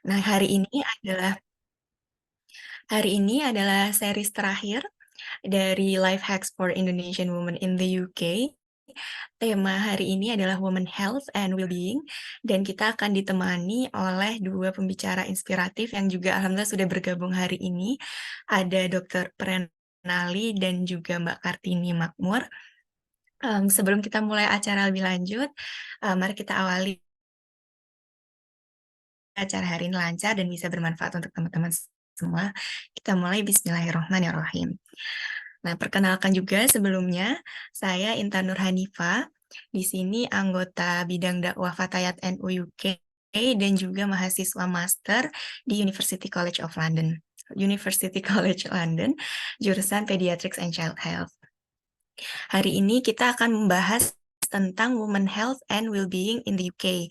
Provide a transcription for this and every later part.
Nah, hari ini adalah series terakhir dari Life Hacks for Indonesian Women in the UK. Tema hari ini adalah Women Health and Wellbeing, dan kita akan ditemani oleh dua pembicara inspiratif yang juga alhamdulillah sudah bergabung hari ini. Ada Dr. Prenali dan juga Mbak Kartini Makmur. Sebelum kita mulai acara lebih lanjut, mari kita awali acara hari ini lancar dan bisa bermanfaat untuk teman-teman semua. Kita mulai bismillahirrahmanirrahim. Nah, perkenalkan juga sebelumnya, saya Intan Nurhanifa, di sini anggota bidang dakwah Fatayat NU UK dan juga mahasiswa master di University College of London. University College London, jurusan Pediatrics and Child Health. Hari ini kita akan membahas tentang Women Health and Wellbeing in the UK.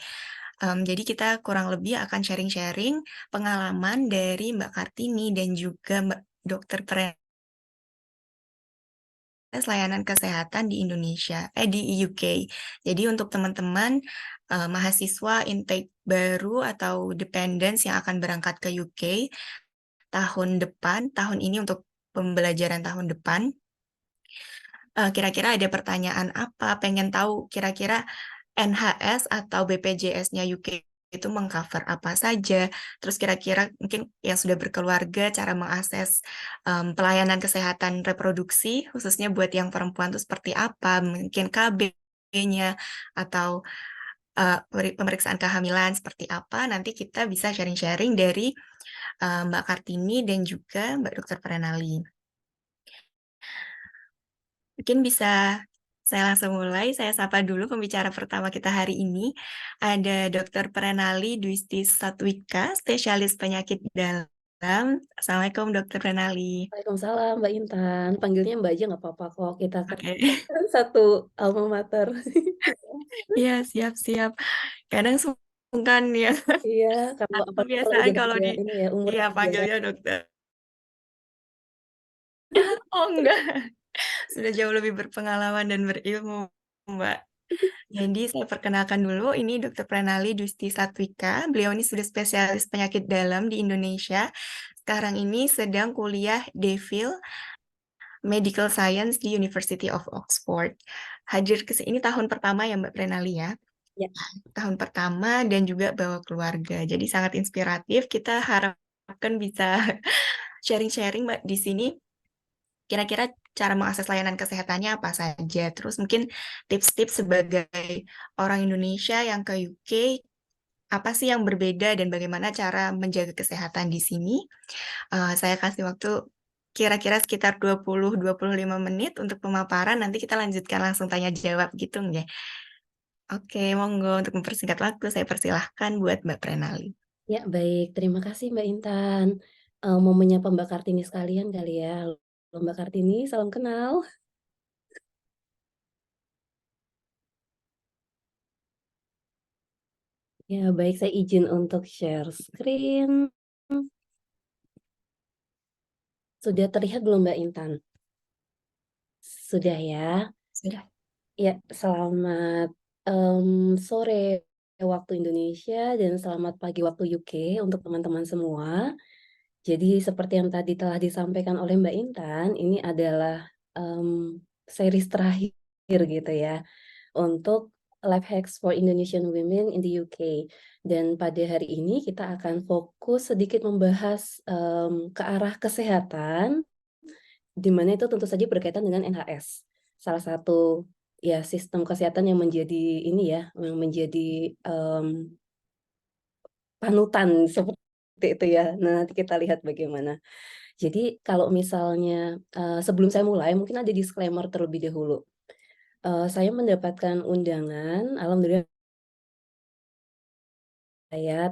Jadi kita kurang lebih akan sharing-sharing pengalaman dari Mbak Kartini dan juga Mbak Dokter layanan kesehatan di Indonesia, di UK. Jadi untuk teman-teman mahasiswa intake baru atau dependents yang akan berangkat ke UK tahun ini untuk pembelajaran tahun depan, kira-kira ada pertanyaan apa? Pengen tahu kira-kira NHS atau BPJS-nya UK itu mengcover apa saja? Terus kira-kira mungkin yang sudah berkeluarga cara mengakses pelayanan kesehatan reproduksi khususnya buat yang perempuan itu seperti apa? Mungkin KB-nya atau pemeriksaan kehamilan seperti apa? Nanti kita bisa sharing-sharing dari Mbak Kartini dan juga Mbak Dokter Prenali. Mungkin bisa saya langsung mulai. Saya sapa dulu pembicara pertama kita hari ini. Ada Dr. Prenali Dwisti Satwika, spesialis penyakit dalam. Assalamualaikum, Dr. Prenali. Waalaikumsalam Mbak Intan, panggilnya Mbak aja nggak apa-apa kok, kita kan Oke, satu alma mater. iya siap-siap. Kadang sungkan ya, Iya, kalau apalagi kalau kebiasaan udah kalau beda di, ini ya, umur iya aja. panggilnya dokter. Oh enggak, sudah jauh lebih berpengalaman dan berilmu, Mbak. Jadi saya perkenalkan dulu, ini Dr. Pranali Dusti Satwika. Beliau ini sudah spesialis penyakit dalam di Indonesia. Sekarang ini sedang kuliah DPhil Medical Science di University of Oxford. Hadir ke sini tahun pertama ya Mbak Pranali ya. Ya, Tahun pertama dan juga bawa keluarga. Jadi sangat inspiratif. Kita harapkan bisa sharing-sharing Mbak di sini. Kira-kira cara mengakses layanan kesehatannya apa saja? Terus mungkin tips-tips sebagai orang Indonesia yang ke UK, apa sih yang berbeda dan bagaimana cara menjaga kesehatan di sini? Saya kasih waktu kira-kira sekitar 20-25 menit untuk pemaparan, nanti kita lanjutkan langsung tanya jawab gitu nggak? Oke, monggo untuk mempersingkat waktu, saya persilahkan buat Mbak Prenali. ya baik, terima kasih Mbak Intan. Mau menyapa Mbak Kartini sekalian kali ya. Halo Mbak Kartini, salam kenal. Ya baik, saya izin untuk share screen. Sudah terlihat belum Mbak Intan? Sudah ya. Sudah. Ya, selamat sore waktu Indonesia dan selamat pagi waktu UK untuk teman-teman semua. Jadi seperti yang tadi telah disampaikan oleh Mbak Intan, ini adalah series terakhir gitu ya untuk Life Hacks for Indonesian Women in the UK. Dan pada hari ini kita akan fokus sedikit membahas ke arah kesehatan, di mana itu tentu saja berkaitan dengan NHS. Salah satu ya sistem kesehatan yang menjadi ini ya, yang menjadi panutan seperti itu ya. Nah, nanti kita lihat bagaimana. Jadi kalau misalnya, sebelum saya mulai mungkin ada disclaimer terlebih dahulu. Saya mendapatkan undangan, alhamdulillah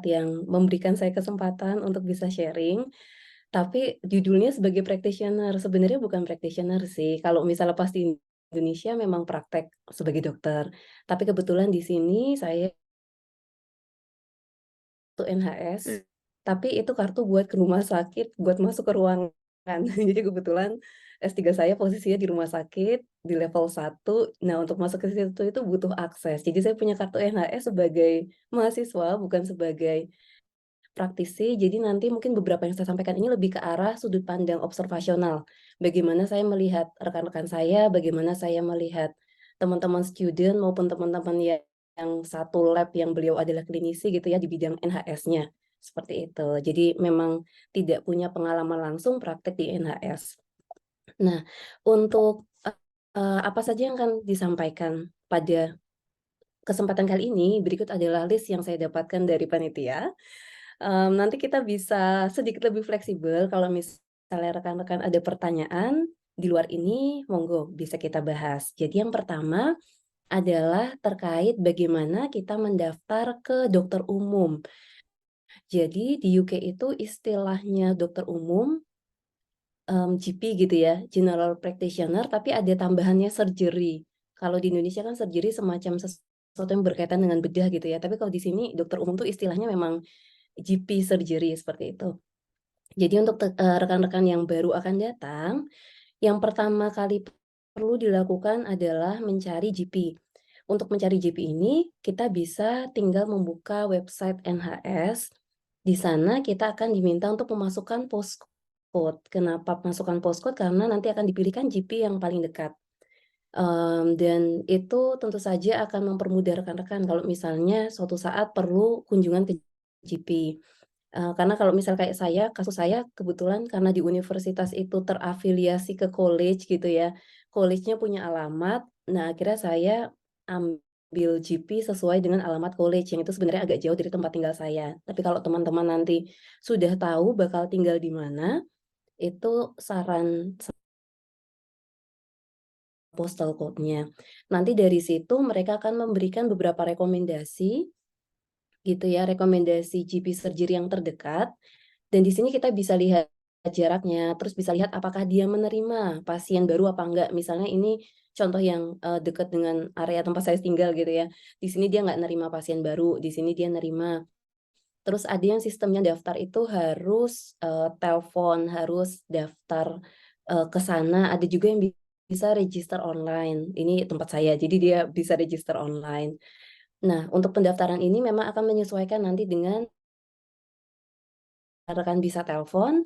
yang memberikan saya kesempatan untuk bisa sharing, tapi judulnya sebagai practitioner, sebenarnya bukan practitioner sih, kalau misalnya pas di Indonesia memang praktek sebagai dokter, tapi kebetulan di sini saya tuh NHS, tapi itu kartu buat ke rumah sakit, buat masuk ke ruangan. Jadi kebetulan S3 saya posisinya di rumah sakit, di level 1. Nah, untuk masuk ke situ itu butuh akses. Jadi saya punya kartu NHS sebagai mahasiswa, bukan sebagai praktisi, jadi nanti mungkin beberapa yang saya sampaikan ini lebih ke arah sudut pandang observasional. Bagaimana saya melihat rekan-rekan saya, bagaimana saya melihat teman-teman student maupun teman-teman yang satu lab yang beliau adalah klinisi gitu ya di bidang NHS-nya, seperti itu. Jadi memang tidak punya pengalaman langsung praktek di NHS. Nah, untuk, apa saja yang akan disampaikan pada kesempatan kali ini, berikut adalah list yang saya dapatkan dari panitia. Nanti kita bisa sedikit lebih fleksibel kalau misalnya rekan-rekan ada pertanyaan di luar ini, monggo bisa kita bahas. Jadi yang pertama adalah terkait bagaimana kita mendaftar ke dokter umum. Jadi di UK itu istilahnya dokter umum, GP gitu ya, general practitioner, tapi ada tambahannya surgery. Kalau di Indonesia kan surgery semacam sesuatu yang berkaitan dengan bedah gitu ya, tapi kalau di sini dokter umum tuh istilahnya memang GP surgery seperti itu. Jadi untuk rekan-rekan yang baru akan datang, yang pertama kali perlu dilakukan adalah mencari GP. Untuk mencari GP ini, kita bisa tinggal membuka website NHS. Di sana kita akan diminta untuk memasukkan postcode. Kenapa masukkan postcode? Karena nanti akan dipilihkan GP yang paling dekat. Dan itu tentu saja akan mempermudah rekan-rekan kalau misalnya suatu saat perlu kunjungan ke GP. Karena kalau misal kayak saya, kasus saya kebetulan karena di universitas itu terafiliasi ke college gitu ya, college-nya punya alamat, nah akhirnya saya ambil GP sesuai dengan alamat college, yang itu sebenarnya agak jauh dari tempat tinggal saya. Tapi kalau teman-teman nanti sudah tahu bakal tinggal di mana, itu saran postal code-nya. Nanti dari situ mereka akan memberikan beberapa rekomendasi gitu ya, rekomendasi GP surgery yang terdekat. Dan di sini kita bisa lihat jaraknya, terus bisa lihat apakah dia menerima pasien baru apa enggak. Misalnya ini contoh yang dekat dengan area tempat saya tinggal gitu ya. Di sini dia nggak nerima pasien baru, di sini dia nerima. Terus ada yang sistemnya daftar itu harus telepon, harus daftar ke sana. Ada juga yang bisa register online. Ini tempat saya, jadi dia bisa register online. Nah, untuk pendaftaran ini memang akan menyesuaikan nanti dengan rekan bisa telepon,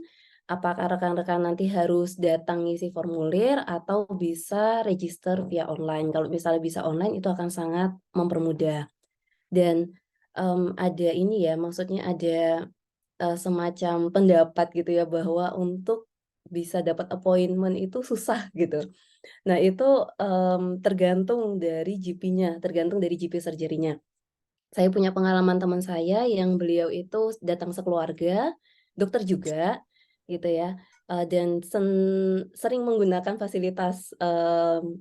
apakah rekan-rekan nanti harus datang ngisi formulir atau bisa register via online. Kalau misalnya bisa online itu akan sangat mempermudah. Dan, ada ini ya, maksudnya ada, semacam pendapat gitu ya bahwa untuk bisa dapat appointment itu susah gitu. Nah itu, tergantung dari GP-nya, tergantung dari GP surgery-nya. Saya punya pengalaman teman saya yang beliau itu datang sekeluarga, dokter juga, gitu ya, dan sering menggunakan fasilitas,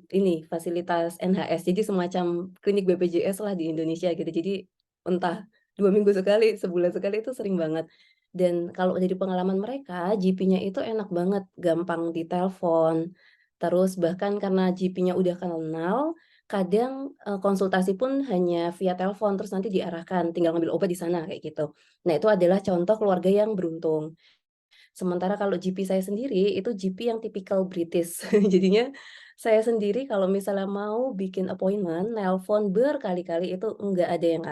ini, fasilitas NHS. Jadi semacam klinik BPJS lah di Indonesia gitu. Jadi entah 2 minggu sekali, sebulan sekali itu sering banget. Dan kalau dari pengalaman mereka, GP-nya itu enak banget, gampang ditelepon, terus bahkan karena GP-nya udah kenal, kadang, konsultasi pun hanya via telepon, terus nanti diarahkan, tinggal ngambil obat di sana, kayak gitu. Nah, itu adalah contoh keluarga yang beruntung. Sementara kalau GP saya sendiri, itu GP yang tipikal British. Jadinya saya sendiri kalau misalnya mau bikin appointment, nelpon berkali-kali itu nggak ada yang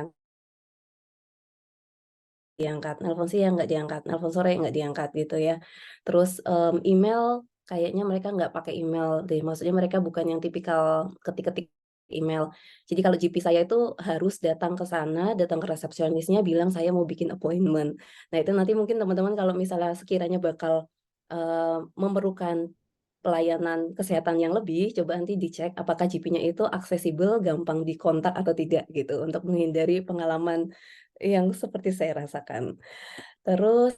diangkat, nelpon siang nggak diangkat, nelpon sore nggak diangkat gitu ya. Terus, email kayaknya mereka nggak pakai email deh, maksudnya mereka bukan yang tipikal ketik-ketik email. Jadi kalau GP saya itu harus datang ke sana, datang ke resepsionisnya bilang saya mau bikin appointment. Nah itu nanti mungkin teman-teman kalau misalnya sekiranya bakal, memerlukan pelayanan kesehatan yang lebih, coba nanti dicek apakah GP-nya itu aksesibel, gampang dikontak atau tidak gitu, untuk menghindari pengalaman yang seperti saya rasakan. Terus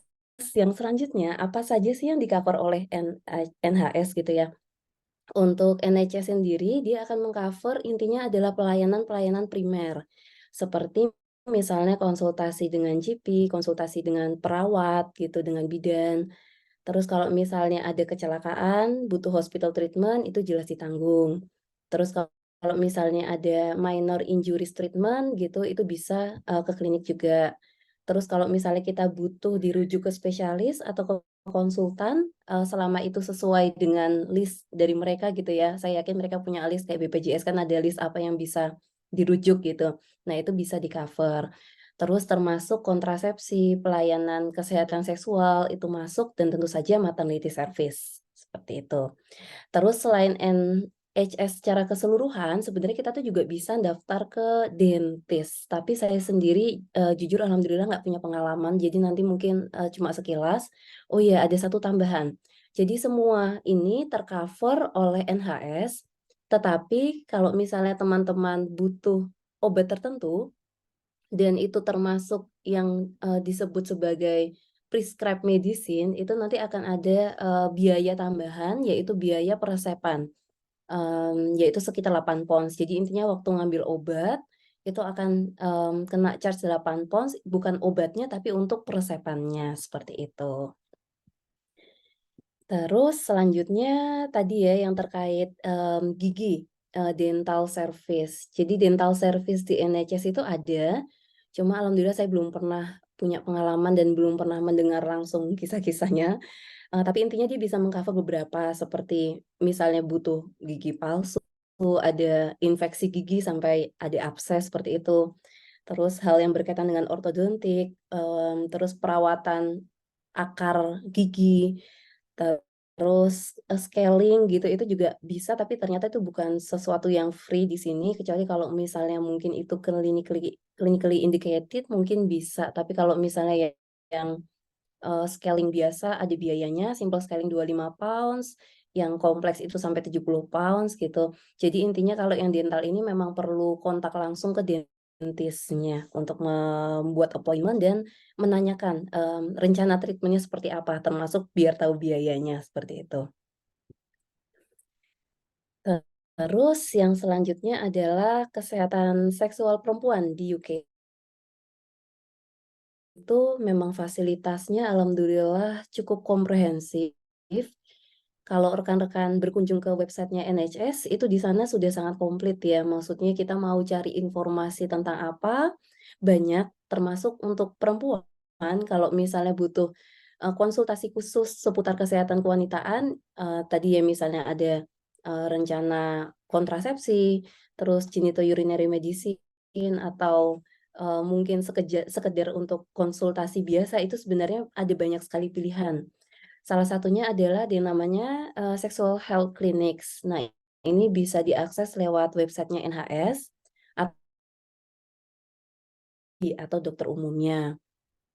yang selanjutnya, apa saja sih yang di-cover oleh NHS gitu ya? Untuk NHS sendiri, dia akan meng-cover intinya adalah pelayanan-pelayanan primer. Seperti misalnya konsultasi dengan GP, konsultasi dengan perawat gitu, dengan bidan. Terus kalau misalnya ada kecelakaan, butuh hospital treatment, itu jelas ditanggung. Terus kalau misalnya ada minor injuries treatment gitu, itu bisa, ke klinik juga. Terus kalau misalnya kita butuh dirujuk ke spesialis atau ke konsultan, selama itu sesuai dengan list dari mereka gitu ya, saya yakin mereka punya list kayak BPJS kan ada list apa yang bisa dirujuk gitu. Nah itu bisa di-cover. Terus termasuk kontrasepsi, pelayanan kesehatan seksual itu masuk dan tentu saja maternity service, seperti itu. Terus selain NHS secara keseluruhan, sebenarnya kita tuh juga bisa daftar ke dentist, tapi saya sendiri, jujur alhamdulillah nggak punya pengalaman, jadi nanti mungkin, cuma sekilas. Oh iya, ada satu tambahan. Jadi semua ini tercover oleh NHS, tetapi kalau misalnya teman-teman butuh obat tertentu, dan itu termasuk yang, disebut sebagai prescribed medicine, itu nanti akan ada, biaya tambahan, yaitu biaya peresepan, yaitu sekitar 8 pounds. Jadi intinya waktu ngambil obat, itu akan, kena charge 8 pounds, bukan obatnya tapi untuk peresepannya, seperti itu. Terus selanjutnya tadi ya yang terkait, gigi, dental service. Jadi dental service di NHS itu ada, cuma alhamdulillah saya belum pernah punya pengalaman dan belum pernah mendengar langsung kisah-kisahnya, tapi intinya dia bisa meng-cover beberapa seperti misalnya butuh gigi palsu, ada infeksi gigi sampai ada abses seperti itu. Terus hal yang berkaitan dengan ortodontik, terus perawatan akar gigi, terus, scaling gitu, itu juga bisa, tapi ternyata itu bukan sesuatu yang free di sini, kecuali kalau misalnya mungkin itu clinically indicated mungkin bisa, tapi kalau misalnya yang, scaling biasa ada biayanya, simple scaling 25 pounds, yang kompleks itu sampai 70 pounds gitu. Jadi intinya kalau yang dental ini memang perlu kontak langsung ke dentistnya untuk membuat appointment dan menanyakan, rencana treatment-nya seperti apa, termasuk biar tahu biayanya, seperti itu. Terus yang selanjutnya adalah kesehatan seksual perempuan di UK. Itu memang fasilitasnya alhamdulillah cukup komprehensif. Kalau rekan-rekan berkunjung ke websitenya NHS, itu di sana sudah sangat komplit ya, maksudnya kita mau cari informasi tentang apa, banyak, termasuk untuk perempuan, kalau misalnya butuh, konsultasi khusus seputar kesehatan kewanitaan, tadi ya misalnya ada, rencana kontrasepsi, terus genitourinary medicine, atau, mungkin sekedar untuk konsultasi biasa, itu sebenarnya ada banyak sekali pilihan. Salah satunya adalah yang namanya, Sexual Health Clinics. Nah, ini bisa diakses lewat websitenya NHS atau dokter umumnya.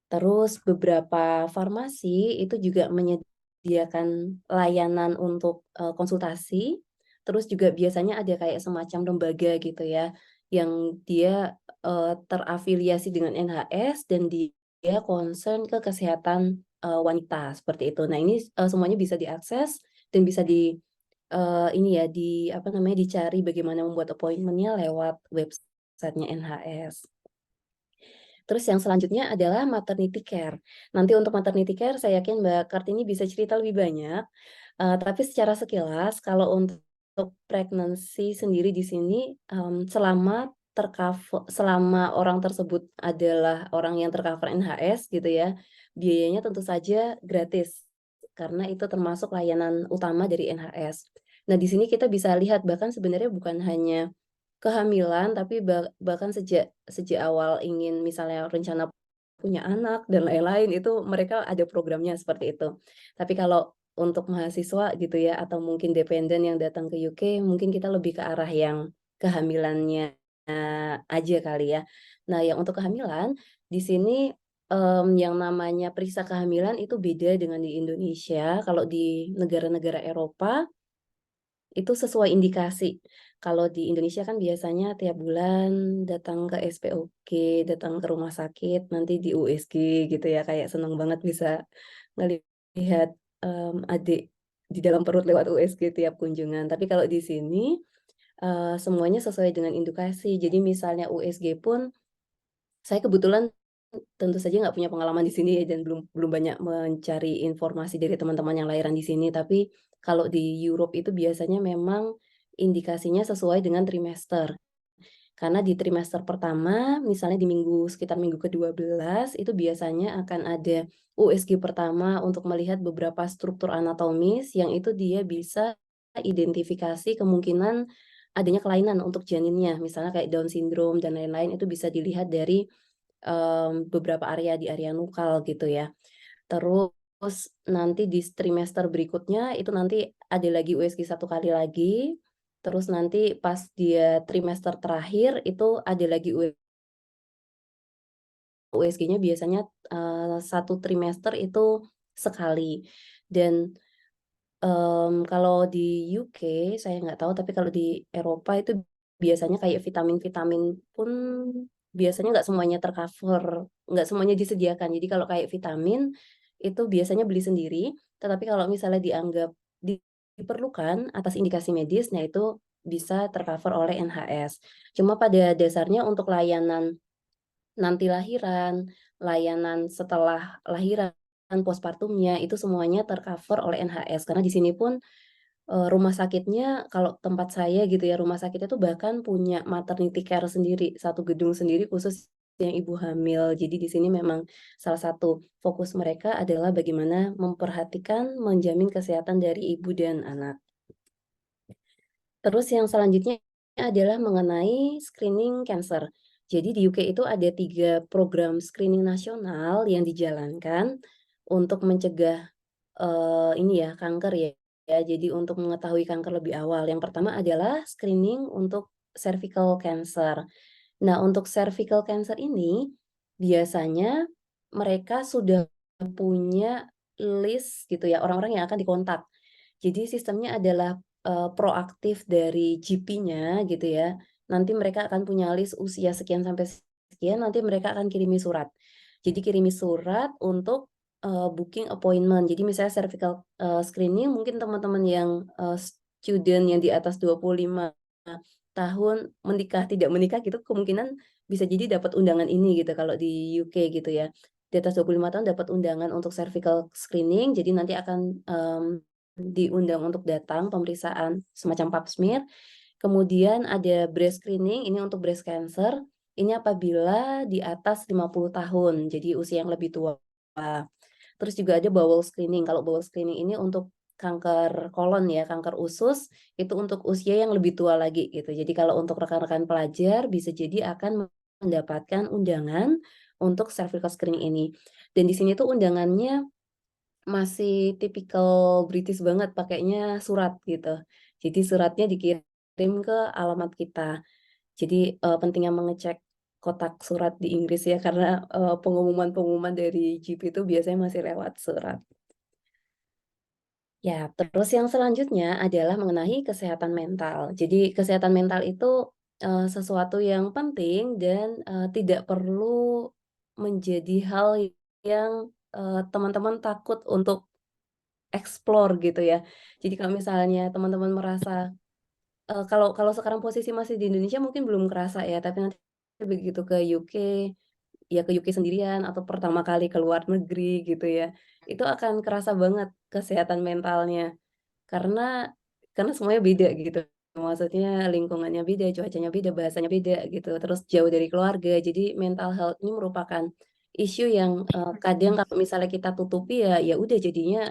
Terus beberapa farmasi itu juga menyediakan layanan untuk, konsultasi, terus juga biasanya ada kayak semacam lembaga gitu ya, yang dia, terafiliasi dengan NHS dan dia concern ke kesehatan, wanita, seperti itu. Nah ini, semuanya bisa diakses dan bisa ini ya, apa namanya, dicari bagaimana membuat appointment-nya lewat websitenya NHS. Terus yang selanjutnya adalah maternity care. Nanti untuk maternity care saya yakin Mbak Kartini bisa cerita lebih banyak, tapi secara sekilas kalau untuk pregnancy sendiri di sini, selama orang tersebut adalah orang yang tercover NHS gitu ya, biayanya tentu saja gratis, karena itu termasuk layanan utama dari NHS. Nah di sini kita bisa lihat bahkan sebenarnya bukan hanya kehamilan, tapi bahkan sejak sejak awal ingin misalnya rencana punya anak dan lain-lain, itu mereka ada programnya seperti itu. Tapi kalau untuk mahasiswa gitu ya, atau mungkin dependen yang datang ke UK, mungkin kita lebih ke arah yang kehamilannya, aja kali ya. Nah, yang untuk kehamilan, di sini, yang namanya periksa kehamilan itu beda dengan di Indonesia. Kalau di negara-negara Eropa itu sesuai indikasi. Kalau di Indonesia kan biasanya tiap bulan datang ke SPOG, datang ke rumah sakit, nanti di USG gitu ya, kayak seneng banget bisa ngelihat, adik di dalam perut lewat USG tiap kunjungan. Tapi kalau di sini, semuanya sesuai dengan indikasi. Jadi misalnya USG pun saya kebetulan tentu saja nggak punya pengalaman di sini ya dan belum belum banyak mencari informasi dari teman-teman yang lahiran di sini, tapi kalau di Europe itu biasanya memang indikasinya sesuai dengan trimester. Karena di trimester pertama, misalnya di sekitar minggu ke-12, itu biasanya akan ada USG pertama untuk melihat beberapa struktur anatomis yang itu dia bisa identifikasi kemungkinan adanya kelainan untuk janinnya, misalnya kayak Down syndrome dan lain-lain itu bisa dilihat dari beberapa area di area nukal gitu ya. Terus nanti di trimester berikutnya itu nanti ada lagi USG 1 kali lagi, terus nanti pas dia trimester terakhir itu ada lagi USG-nya biasanya, 1 trimester itu sekali. Dan, kalau di UK saya nggak tahu, tapi kalau di Eropa itu biasanya kayak vitamin-vitamin pun biasanya nggak semuanya tercover, nggak semuanya disediakan. Jadi kalau kayak vitamin, itu biasanya beli sendiri, tetapi kalau misalnya dianggap diperlukan atas indikasi medis, nah itu bisa tercover oleh NHS. Cuma pada dasarnya untuk layanan nanti lahiran, layanan setelah lahiran, postpartumnya, itu semuanya tercover oleh NHS. Karena di sini pun, rumah sakitnya kalau tempat saya gitu ya, rumah sakitnya tuh bahkan punya maternity care sendiri, satu gedung sendiri khusus yang ibu hamil. Jadi di sini memang salah satu fokus mereka adalah bagaimana memperhatikan, menjamin kesehatan dari ibu dan anak. Terus yang selanjutnya adalah mengenai screening cancer. Jadi di UK itu ada 3 program screening nasional yang dijalankan untuk mencegah, ini ya, kanker ya. Jadi untuk mengetahui kanker lebih awal. Yang pertama adalah screening untuk cervical cancer. Nah, untuk cervical cancer ini, biasanya mereka sudah punya list gitu ya, orang-orang yang akan dikontak. Jadi sistemnya adalah, proaktif dari GP-nya gitu ya. Nanti mereka akan punya list usia sekian sampai sekian, nanti mereka akan kirimi surat. Jadi kirimi surat untuk, booking appointment. Jadi misalnya cervical, screening mungkin teman-teman yang, student yang di atas 25 tahun menikah, tidak menikah gitu kemungkinan bisa jadi dapat undangan ini gitu kalau di UK gitu ya. Di atas 25 tahun dapat undangan untuk cervical screening, jadi nanti akan, diundang untuk datang pemeriksaan semacam pap smear. Kemudian ada breast screening, ini untuk breast cancer, ini apabila di atas 50 tahun, jadi usia yang lebih tua. Terus juga ada bowel screening, kalau bowel screening ini untuk kanker kolon ya, kanker usus, itu untuk usia yang lebih tua lagi gitu. Jadi kalau untuk rekan-rekan pelajar bisa jadi akan mendapatkan undangan untuk cervical screening ini. Dan di sini tuh undangannya masih tipikal British banget, pakainya surat gitu. Jadi suratnya dikirim ke alamat kita. Jadi, pentingnya mengecek kotak surat di Inggris ya, karena, pengumuman-pengumuman dari GP itu biasanya masih lewat surat. Ya, terus yang selanjutnya adalah mengenai kesehatan mental. Jadi kesehatan mental itu, sesuatu yang penting dan, tidak perlu menjadi hal yang, teman-teman takut untuk explore gitu ya. Jadi kalau misalnya teman-teman merasa, kalau kalau sekarang posisi masih di Indonesia mungkin belum kerasa ya, tapi nanti begitu ke UK, ya ke UK sendirian atau pertama kali ke luar negeri gitu ya, itu akan kerasa banget kesehatan mentalnya. Karena karena semuanya beda gitu, maksudnya lingkungannya beda, cuacanya beda, bahasanya beda gitu, terus jauh dari keluarga. Jadi mental health ini merupakan isu yang, kadang kalau misalnya kita tutupi ya, ya udah jadinya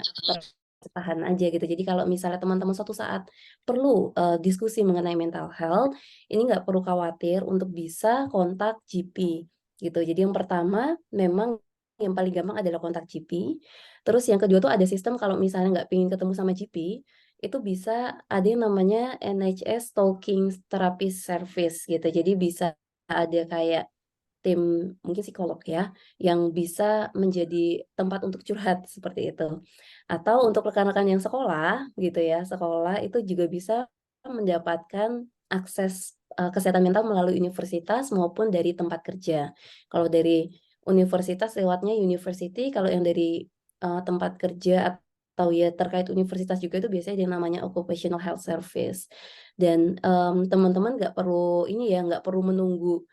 tertahan aja gitu. Jadi kalau misalnya teman-teman suatu saat perlu, diskusi mengenai mental health, ini nggak perlu khawatir untuk bisa kontak GP gitu. Jadi yang pertama memang yang paling gampang adalah kontak GP, terus yang kedua tuh ada sistem kalau misalnya nggak pengen ketemu sama GP, itu bisa ada yang namanya NHS Talking Therapy Service gitu. Jadi bisa ada kayak tim mungkin psikolog ya, yang bisa menjadi tempat untuk curhat seperti itu. Atau untuk rekan-rekan yang sekolah gitu ya, sekolah itu juga bisa mendapatkan akses, kesehatan mental melalui universitas maupun dari tempat kerja. Kalau dari universitas lewatnya university, kalau yang dari, tempat kerja atau ya terkait universitas juga itu biasanya ada yang namanya occupational health service. Dan, teman-teman nggak perlu ini ya, nggak perlu menunggu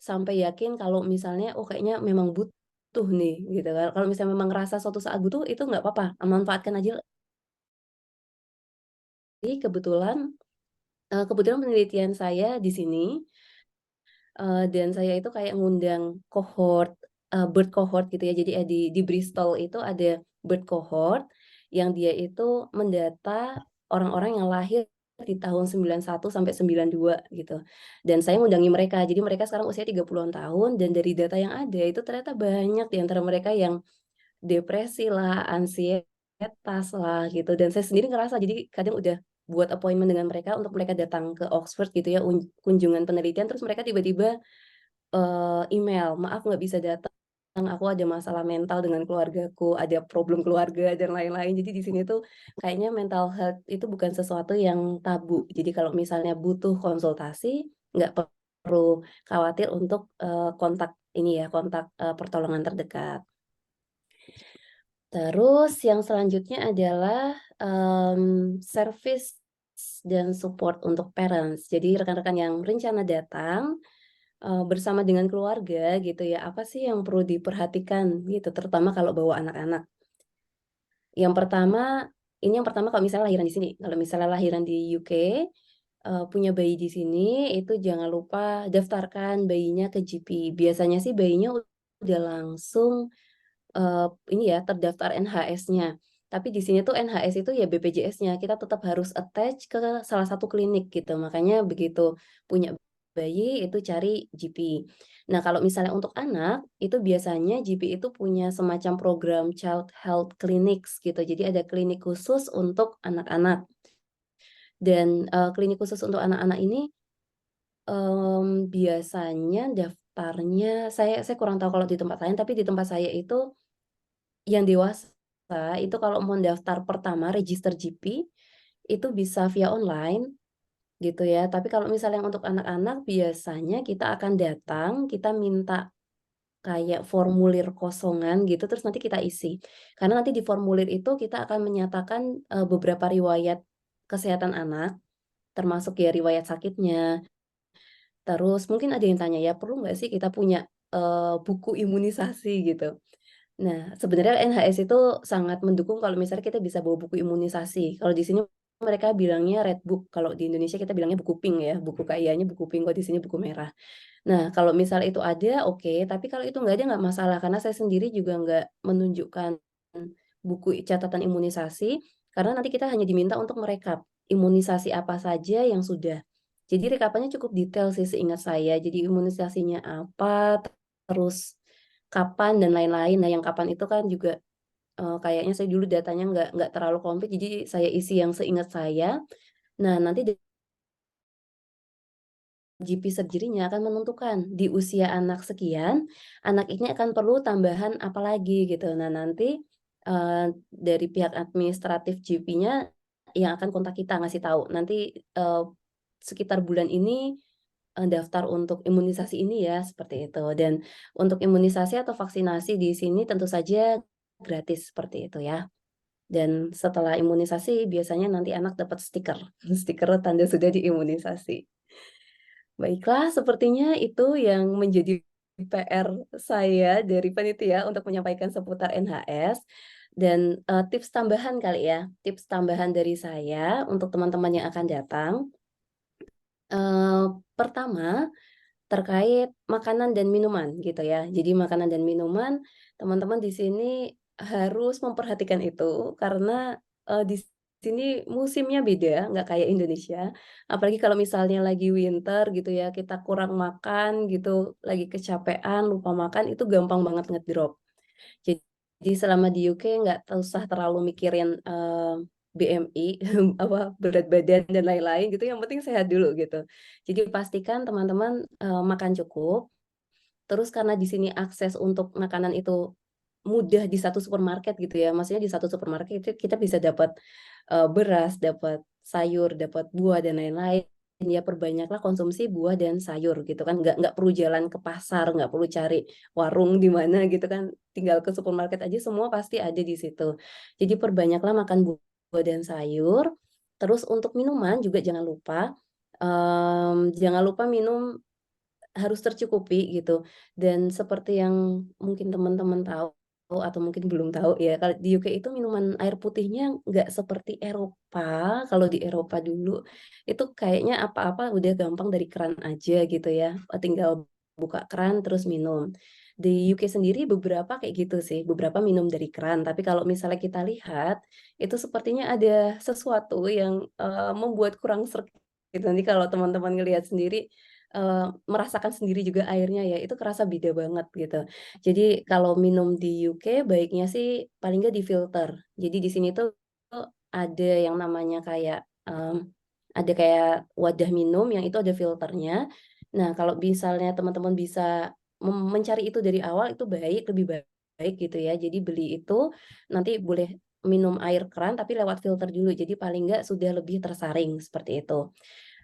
sampai yakin kalau misalnya, oh kayaknya memang butuh nih gitu kan. Kalau misalnya memang ngerasa suatu saat butuh, itu nggak apa-apa, manfaatkan aja. Jadi kebetulan penelitian saya di sini, dan saya itu kayak ngundang cohort, bird cohort gitu ya. Jadi, di Bristol itu ada bird cohort yang dia itu mendata orang-orang yang lahir di tahun 91 sampai 92 gitu. Dan saya ngundangi mereka. Jadi mereka sekarang usia 30-an tahun dan dari data yang ada itu ternyata banyak di antara mereka yang depresi lah, ansietas lah gitu. Dan saya sendiri ngerasa jadi kadang udah buat appointment dengan mereka untuk mereka datang ke Oxford gitu ya, kunjungan penelitian terus mereka tiba-tiba email, "Maaf nggak bisa datang, aku ada masalah mental dengan keluargaku, ada problem keluarga dan lain-lain." Jadi di sini tuh kayaknya mental health itu bukan sesuatu yang tabu. Jadi kalau misalnya butuh konsultasi, nggak perlu khawatir untuk, kontak ini ya, kontak, pertolongan terdekat. Terus yang selanjutnya adalah, service dan support untuk parents. Jadi rekan-rekan yang rencana datang bersama dengan keluarga gitu ya, apa sih yang perlu diperhatikan gitu, terutama kalau bawa anak-anak. Yang pertama yang pertama kalau misalnya lahiran di sini, kalau misalnya lahiran di UK, punya bayi di sini, itu jangan lupa daftarkan bayinya ke GP. Biasanya sih bayinya udah langsung, ini ya, terdaftar NHS-nya. Tapi di sini tuh NHS itu ya BPJS-nya, kita tetap harus attach ke salah satu klinik gitu. Makanya begitu punya bayi itu cari GP. Nah, kalau misalnya untuk anak, itu biasanya GP itu punya semacam program Child Health Clinics gitu. Jadi ada klinik khusus untuk anak-anak dan, klinik khusus untuk anak-anak ini, biasanya daftarnya saya kurang tahu kalau di tempat lain, tapi di tempat saya itu yang dewasa itu kalau mau daftar pertama register GP, itu bisa via online gitu ya. Tapi kalau misalnya yang untuk anak-anak biasanya kita akan datang, kita minta kayak formulir kosongan gitu, terus nanti kita isi. Karena nanti di formulir itu kita akan menyatakan, beberapa riwayat kesehatan anak, termasuk ya riwayat sakitnya. Terus mungkin ada yang tanya, "Ya perlu nggak sih kita punya, buku imunisasi?" Gitu. Nah, sebenarnya NHS itu sangat mendukung kalau misalnya kita bisa bawa buku imunisasi. Kalau di sini mereka bilangnya red book, kalau di Indonesia kita bilangnya buku pink ya, buku KIA-nya buku pink, kalau di sini buku merah. Nah, kalau misal itu ada, oke, tapi kalau itu nggak ada nggak masalah, karena saya sendiri juga nggak menunjukkan buku catatan imunisasi, karena nanti kita hanya diminta untuk merekap imunisasi apa saja yang sudah. Jadi rekapannya cukup detail sih seingat saya. Jadi imunisasinya apa, terus kapan dan lain-lain. Nah, yang kapan itu kan juga, kayaknya saya dulu datanya nggak terlalu komplit, jadi saya isi yang seingat saya. Nah, nanti GP surgery-nya akan menentukan di usia anak sekian, anak ini akan perlu tambahan apa lagi gitu. Nah nanti, dari pihak administratif GP-nya yang akan kontak kita ngasih tahu, nanti, sekitar bulan ini, daftar untuk imunisasi ini ya, seperti itu. Dan untuk imunisasi atau vaksinasi di sini tentu saja gratis, seperti itu ya. Dan setelah imunisasi biasanya nanti anak dapat stiker, stiker tanda sudah diimunisasi. Baiklah, sepertinya itu yang menjadi PR saya dari panitia untuk menyampaikan seputar NHS dan, tips tambahan kali ya, tips tambahan dari saya untuk teman-teman yang akan datang, pertama terkait makanan dan minuman gitu ya. Jadi makanan dan minuman, teman-teman di sini harus memperhatikan itu karena, di sini musimnya beda, nggak kayak Indonesia. Apalagi kalau misalnya lagi winter gitu ya, kita kurang makan gitu, lagi kecapean, lupa makan, itu gampang banget ngedrop. Jadi selama di UK nggak usah terlalu mikirin, BMI, apa, berat badan dan lain-lain gitu, yang penting sehat dulu gitu. Jadi pastikan teman-teman, makan cukup, terus karena di sini akses untuk makanan itu mudah di satu supermarket gitu ya, maksudnya di satu supermarket itu kita bisa dapat, beras, dapat sayur, dapat buah dan lain-lain. Ya perbanyaklah konsumsi buah dan sayur gitu kan, nggak perlu jalan ke pasar, nggak perlu cari warung di mana gitu kan, tinggal ke supermarket aja semua pasti ada di situ. Jadi perbanyaklah makan buah dan sayur, terus untuk minuman juga jangan lupa minum harus tercukupi gitu, dan seperti yang mungkin teman-teman tahu atau mungkin belum tahu ya, kalau di UK itu minuman air putihnya nggak seperti Eropa. Kalau di Eropa dulu, itu kayaknya apa-apa udah gampang dari keran aja gitu ya, tinggal buka keran terus minum. di UK sendiri beberapa kayak gitu sih, beberapa minum dari keran. Tapi kalau misalnya kita lihat, itu sepertinya ada sesuatu yang membuat kurang serg gitu. Nanti kalau teman-teman ngelihat sendiri, merasakan sendiri juga airnya ya, itu kerasa beda banget gitu. Jadi kalau minum di UK baiknya sih paling nggak difilter. Jadi di sini tuh ada yang namanya kayak, ada kayak wadah minum yang itu ada filternya. Nah, kalau misalnya teman-teman bisa mencari itu dari awal itu baik, lebih baik gitu ya. Jadi beli itu nanti boleh minum air keran tapi lewat filter dulu. Jadi paling nggak sudah lebih tersaring seperti itu.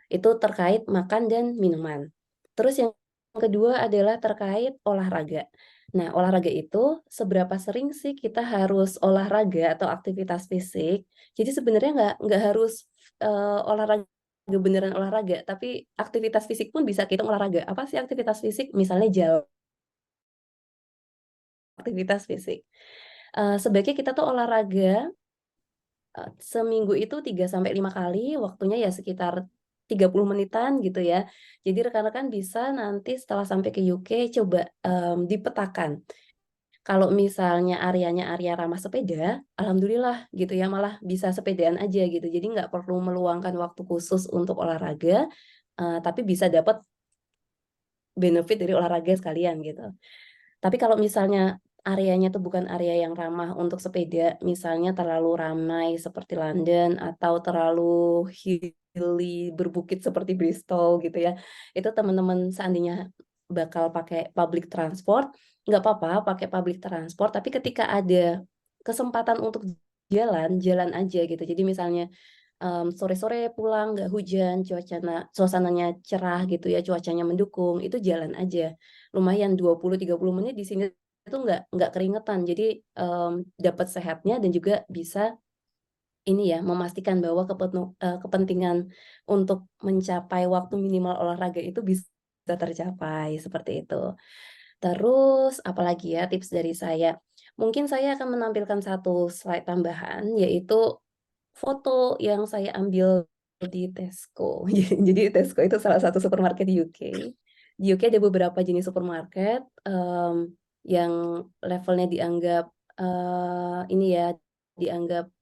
Itu terkait makan dan minuman. Terus yang kedua adalah terkait olahraga. Nah, olahraga itu seberapa sering sih kita harus olahraga atau aktivitas fisik. Jadi sebenarnya nggak harus, olahraga beneran olahraga, tapi aktivitas fisik pun bisa kita olahraga. Apa sih aktivitas fisik? Misalnya jalan, aktivitas fisik. Sebaiknya kita tuh olahraga seminggu itu 3 sampai 5 kali, waktunya ya sekitar 30 menitan gitu ya. Jadi rekan-rekan bisa nanti setelah sampai ke UK coba, dipetakan. Kalau misalnya areanya area ramah sepeda, alhamdulillah gitu ya, malah bisa sepedaan aja gitu. Jadi nggak perlu meluangkan waktu khusus untuk olahraga, tapi bisa dapat benefit dari olahraga sekalian gitu. Tapi kalau misalnya areanya tuh bukan area yang ramah untuk sepeda, misalnya terlalu ramai seperti London atau terlalu hilly, berbukit seperti Bristol gitu ya, itu teman-teman seandainya bakal pakai public transport, nggak apa-apa pakai public transport, tapi ketika ada kesempatan untuk jalan, jalan aja gitu. Jadi misalnya sore-sore pulang nggak hujan, suasananya cerah gitu ya, cuacanya mendukung, itu jalan aja. Lumayan 20-30 menit di sini itu nggak keringetan. Jadi, dapat sehatnya dan juga bisa ini ya, memastikan bahwa kepentingan untuk mencapai waktu minimal olahraga itu bisa tercapai, seperti itu. Terus apalagi ya tips dari saya? Mungkin saya akan menampilkan satu slide tambahan, yaitu foto yang saya ambil di Tesco. Jadi Tesco itu salah satu supermarket di UK. Di UK ada beberapa jenis supermarket, yang levelnya dianggap, ini ya, dianggap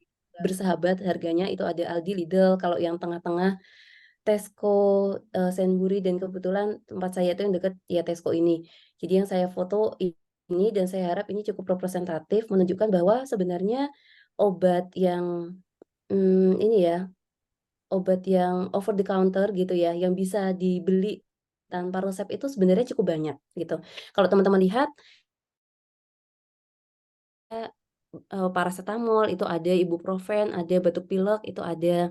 bersahabat harganya itu ada Aldi, Lidl, kalau yang tengah-tengah Tesco, Sainsbury dan kebetulan tempat saya itu yang dekat ya Tesco ini. Jadi yang saya foto ini dan saya harap ini cukup representatif menunjukkan bahwa sebenarnya obat yang, ini ya, obat yang over the counter gitu ya, yang bisa dibeli tanpa resep itu sebenarnya cukup banyak gitu. Kalau teman-teman lihat, parasetamol itu ada, ibuprofen ada, batuk pilek itu ada.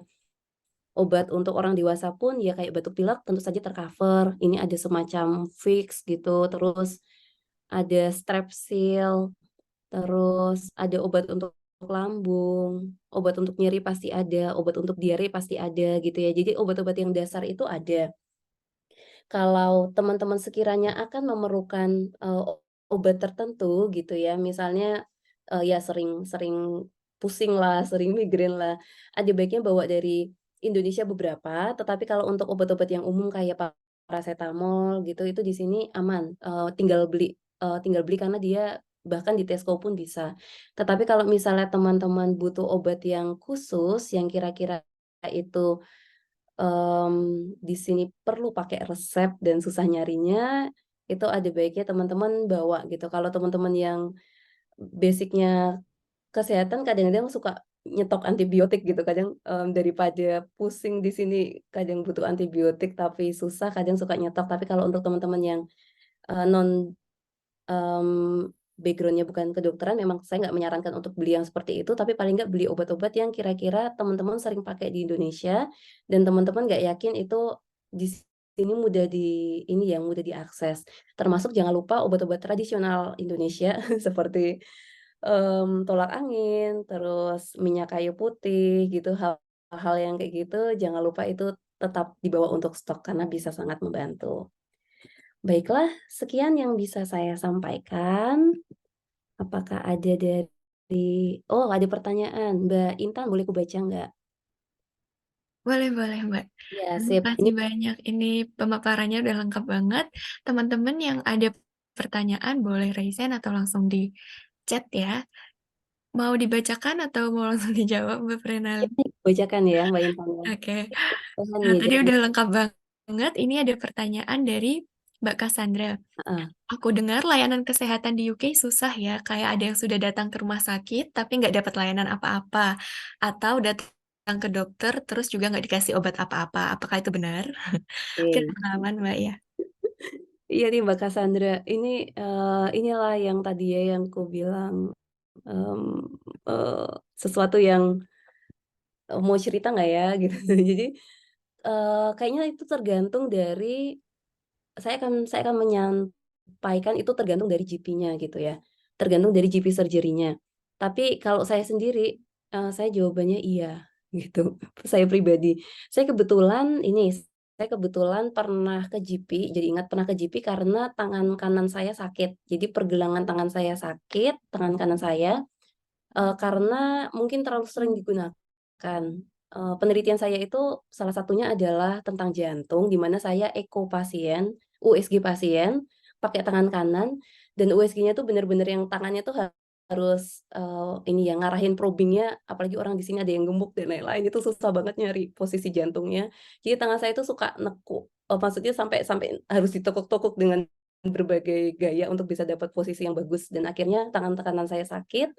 Obat untuk orang dewasa pun ya kayak batuk pilek tentu saja tercover. Ini ada semacam Vicks gitu, terus ada Strepsil, terus ada obat untuk lambung, obat untuk nyeri pasti ada, obat untuk diare pasti ada gitu ya. Jadi obat-obat yang dasar itu ada. Kalau teman-teman sekiranya akan memerlukan, obat tertentu gitu ya, misalnya, ya sering sering pusing lah, sering migrain lah, ada baiknya bawa dari Indonesia beberapa, tetapi kalau untuk obat-obat yang umum kayak parasetamol gitu, itu di sini aman, tinggal beli karena dia bahkan di Tesco pun bisa. Tetapi kalau misalnya teman-teman butuh obat yang khusus, yang kira-kira itu di sini perlu pakai resep dan susah nyarinya, itu ada baiknya teman-teman bawa gitu. Kalau teman-teman yang basic-nya kesehatan kadang-kadang suka nyetok antibiotik gitu, kadang, daripada pusing di sini kadang butuh antibiotik tapi susah, kadang suka nyetok. Tapi kalau untuk teman-teman yang, non background-nya bukan kedokteran, memang saya nggak menyarankan untuk beli yang seperti itu, tapi paling nggak beli obat-obat yang kira-kira teman-teman sering pakai di Indonesia, dan teman-teman nggak yakin itu di sini mudah ini ya, mudah diakses. Termasuk jangan lupa obat-obat tradisional Indonesia seperti, tolak angin, terus minyak kayu putih gitu, hal-hal yang kayak gitu jangan lupa itu tetap dibawa untuk stok karena bisa sangat membantu. Baiklah, sekian yang bisa saya sampaikan. Apakah ada dari oh ada pertanyaan, Mbak Intan boleh kubaca nggak? Boleh, boleh, Mbak. Iya Terima sip, ini kasih banyak. Ini pemaparannya udah lengkap banget. Teman-teman yang ada pertanyaan boleh raise hand atau langsung di chat ya. Mau dibacakan atau mau langsung dijawab, Mbak Prenali? Ini bacakan ya Mbak Intan ya. Oke. Tahan Nah, nih tadi jangan. udah lengkap banget. Ini ada pertanyaan dari Mbak Cassandra. Heeh. Aku dengar layanan kesehatan di UK susah ya, kayak ada yang sudah datang ke rumah sakit tapi nggak dapat layanan apa-apa, atau datang ke dokter terus juga nggak dikasih obat apa-apa. Apakah itu benar? Mungkin Oke. pengalaman Mbak ya. Iya nih Mbak Cassandra, ini, inilah yang tadi ya yang kubilang, mmm, sesuatu yang, mau cerita nggak ya gitu. Jadi, kayaknya itu tergantung dari saya akan menyampaikan itu tergantung dari GP-nya gitu ya, tergantung dari GP surgery-nya. Tapi kalau saya sendiri, saya jawabannya iya gitu, saya pribadi. Saya kebetulan pernah ke GP, jadi ingat pernah ke GP karena tangan kanan saya sakit. Jadi pergelangan tangan saya sakit, tangan kanan saya, karena mungkin terlalu sering digunakan. Penelitian saya itu salah satunya adalah tentang jantung, di mana saya eko pasien, USG pasien, pakai tangan kanan, dan USG-nya tuh bener-bener yang tangannya tuh harus, ini ya, ngarahin probing-nya, apalagi orang di sini ada yang gemuk dan lain-lain, itu susah banget nyari posisi jantungnya. Jadi tangan saya itu suka nekuk, maksudnya sampai sampai harus ditekuk-tekuk dengan berbagai gaya untuk bisa dapat posisi yang bagus, dan akhirnya tangan kanan saya sakit.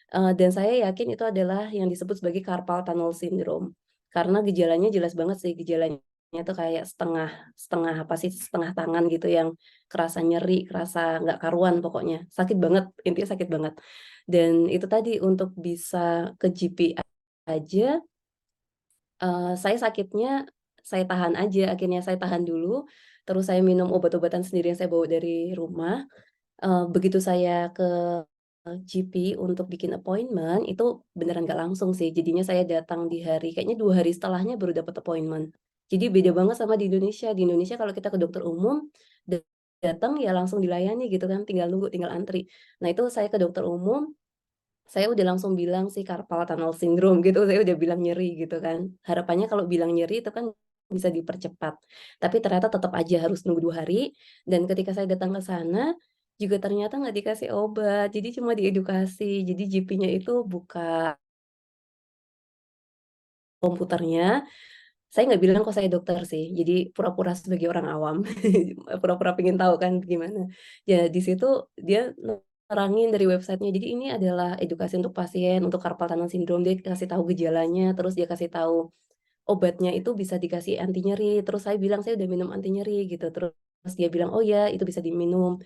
Dan saya yakin itu adalah yang disebut sebagai carpal tunnel syndrome. Karena gejalanya jelas banget sih, gejalanya tuh kayak setengah setengah apa sih, setengah tangan gitu yang kerasa nyeri, kerasa nggak karuan pokoknya. Sakit banget, intinya sakit banget. Dan itu tadi untuk bisa ke GP aja, saya sakitnya saya tahan aja, akhirnya saya tahan dulu, terus saya minum obat-obatan sendiri yang saya bawa dari rumah. Begitu saya ke GP untuk bikin appointment, itu beneran nggak langsung sih, jadinya saya datang di hari kayaknya 2 hari setelahnya baru dapat appointment. Jadi beda banget sama di Indonesia kalau kita ke dokter umum, datang ya langsung dilayani gitu kan, tinggal nunggu, tinggal antri. Nah itu saya ke dokter umum, saya udah langsung bilang sih carpal tunnel syndrome gitu, saya udah bilang nyeri gitu kan. Harapannya kalau bilang nyeri itu kan bisa dipercepat, tapi ternyata tetap aja harus nunggu 2 hari, dan ketika saya datang ke sana, juga ternyata nggak dikasih obat, jadi cuma diedukasi. Jadi GP-nya itu buka komputernya, saya nggak bilang kok saya dokter sih, jadi pura-pura sebagai orang awam, pura-pura pengen tahu kan gimana. Ya di situ dia nerangin dari websitenya, jadi ini adalah edukasi untuk pasien, untuk carpal tunnel syndrome, dia kasih tahu gejalanya, terus dia kasih tahu obatnya itu bisa dikasih anti nyeri, terus saya bilang, "Saya udah minum anti nyeri," gitu, terus dia bilang, "Oh ya, itu bisa diminum."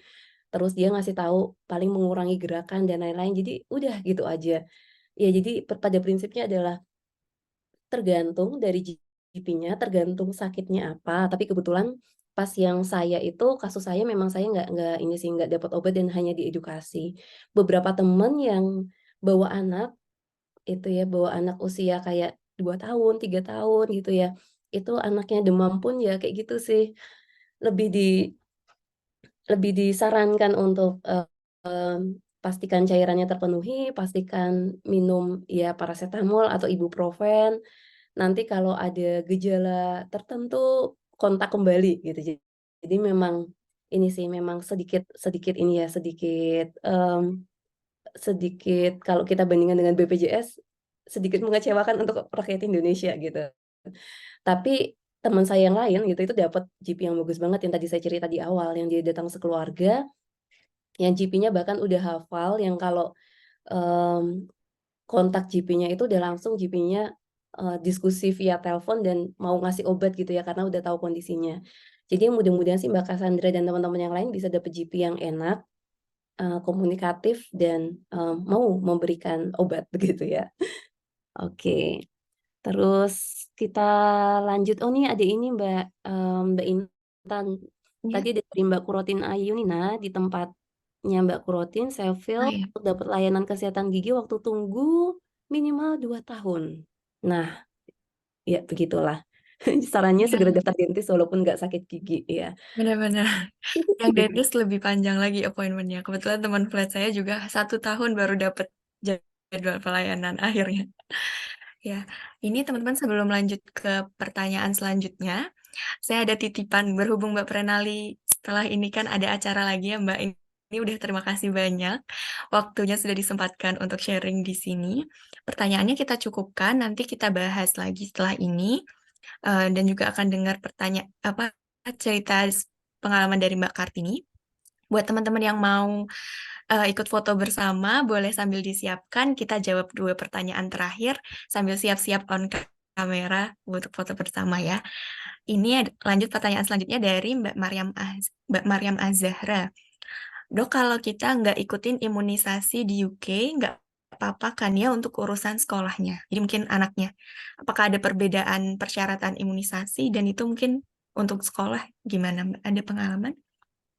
Terus dia ngasih tahu paling mengurangi gerakan dan lain-lain, jadi udah gitu aja. Ya jadi pada prinsipnya adalah tergantung dari GP-nya, tergantung sakitnya apa, tapi kebetulan pas yang saya itu, kasus saya memang saya nggak ini sih, nggak dapat obat dan hanya diedukasi. Beberapa temen yang bawa anak, itu ya, bawa anak usia kayak 2 tahun, 3 tahun gitu ya, itu anaknya demam pun ya kayak gitu sih, lebih di lebih disarankan untuk, pastikan cairannya terpenuhi, pastikan minum ya paracetamol atau ibuprofen. Nanti kalau ada gejala tertentu, kontak kembali gitu. Jadi memang ini sih, memang sedikit sedikit ini ya, sedikit, sedikit kalau kita bandingkan dengan BPJS, sedikit mengecewakan untuk rakyat Indonesia gitu. Tapi teman saya yang lain gitu, itu dapat GP yang bagus banget yang tadi saya cerita di awal, yang dia datang sekeluarga, yang GP-nya bahkan udah hafal, yang kalau, mmm kontak GP-nya itu udah langsung GP-nya, diskusi via telepon dan mau ngasih obat gitu ya, karena udah tahu kondisinya. Jadi mudah-mudahan sih Mbak Cassandra dan teman-teman yang lain bisa dapet GP yang enak, komunikatif dan, mau memberikan obat begitu ya. Oke, terus kita lanjut, oh nih ada ini Mbak, Mbak Intan, Ya. tadi dari Mbak Kurotin Ayunina, di tempatnya Mbak Kurotin, Oh Sheffield, ya. untuk dapat layanan kesehatan gigi waktu tunggu minimal 2 tahun. Nah, ya begitulah. Sarannya segera Yang daftar dentist walaupun nggak sakit gigi, ya. benar-benar yang dentist lebih panjang lagi appointment-nya. Kebetulan teman flat saya juga 1 tahun baru dapat jadwal pelayanan akhirnya. Ya, ini teman-teman sebelum lanjut ke pertanyaan selanjutnya, saya ada titipan berhubung Mbak Prenali setelah ini kan ada acara lagi ya Mbak. Ini udah terima kasih banyak waktunya sudah disempatkan untuk sharing di sini. Pertanyaannya kita cukupkan, nanti kita bahas lagi setelah ini, dan juga akan dengar cerita pengalaman dari Mbak Kartini. Buat teman-teman yang mau ikut foto bersama, boleh sambil disiapkan, kita jawab 2 pertanyaan terakhir sambil siap-siap on kamera untuk foto bersama ya. Ini lanjut pertanyaan selanjutnya dari Mbak Maryam Az-Zahra. Dok, kalau kita nggak ikutin imunisasi di UK, nggak apa-apa kan ya untuk urusan sekolahnya? Jadi mungkin anaknya. Apakah ada perbedaan persyaratan imunisasi dan itu mungkin untuk sekolah gimana Mbak? Ada pengalaman?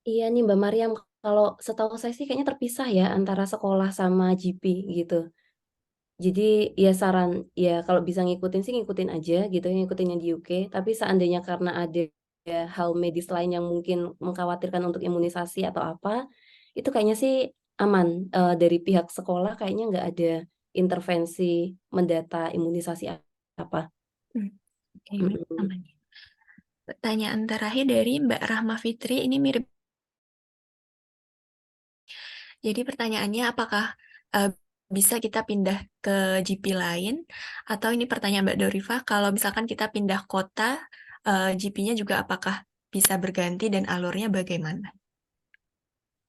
Iya nih Mbak Maryam, kalau setahu saya sih kayaknya terpisah ya antara sekolah sama GP gitu. Jadi ya ya kalau bisa ngikutin sih ngikutin aja gitu, ngikutin yang di UK. Tapi seandainya karena ada ya hal medis lain yang mungkin mengkhawatirkan untuk imunisasi atau apa, itu kayaknya sih aman. Dari pihak sekolah kayaknya nggak ada intervensi mendata imunisasi apa. Hmm, oke, berarti Mhm. aman ya. Pertanyaan terakhir dari Mbak Rahma Fitri, ini mirip. Jadi pertanyaannya apakah bisa kita pindah ke GP lain? Atau ini pertanyaan Mbak Dorifah, kalau misalkan kita pindah kota, GP-nya juga apakah bisa berganti dan alurnya bagaimana?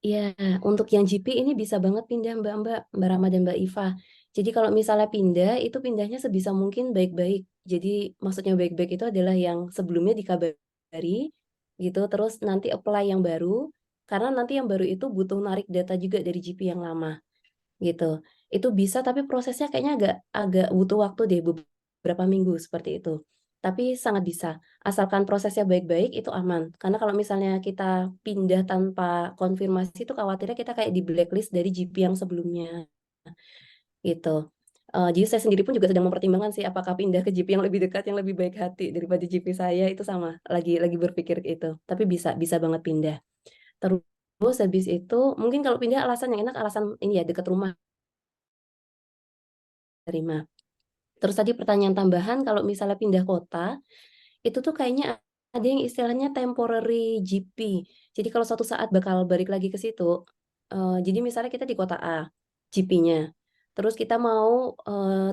Iya, untuk yang GP ini bisa banget pindah Mbak Rahma dan Mbak Iva. Jadi kalau misalnya pindah, itu pindahnya sebisa mungkin baik-baik. Jadi maksudnya baik-baik itu adalah yang sebelumnya dikabari gitu, terus nanti apply yang baru, karena nanti yang baru itu butuh narik data juga dari GP yang lama gitu. Itu bisa tapi prosesnya kayaknya agak agak butuh waktu deh beberapa minggu seperti itu. Tapi sangat bisa, asalkan prosesnya baik-baik itu aman. Karena kalau misalnya kita pindah tanpa konfirmasi itu khawatirnya kita kayak di-blacklist dari GP yang sebelumnya, gitu. Jadi saya sendiri pun juga sedang mempertimbangkan sih apakah pindah ke GP yang lebih dekat, yang lebih baik hati daripada GP saya, itu sama, lagi berpikir itu. Tapi bisa bisa banget pindah. Terus habis itu mungkin kalau pindah alasan yang enak alasan ini ya, dekat rumah, terima. Terus tadi pertanyaan tambahan kalau misalnya pindah kota, itu tuh kayaknya ada yang istilahnya temporary GP. Jadi kalau suatu saat bakal balik lagi ke situ, jadi misalnya kita di kota A, GP-nya, terus kita mau,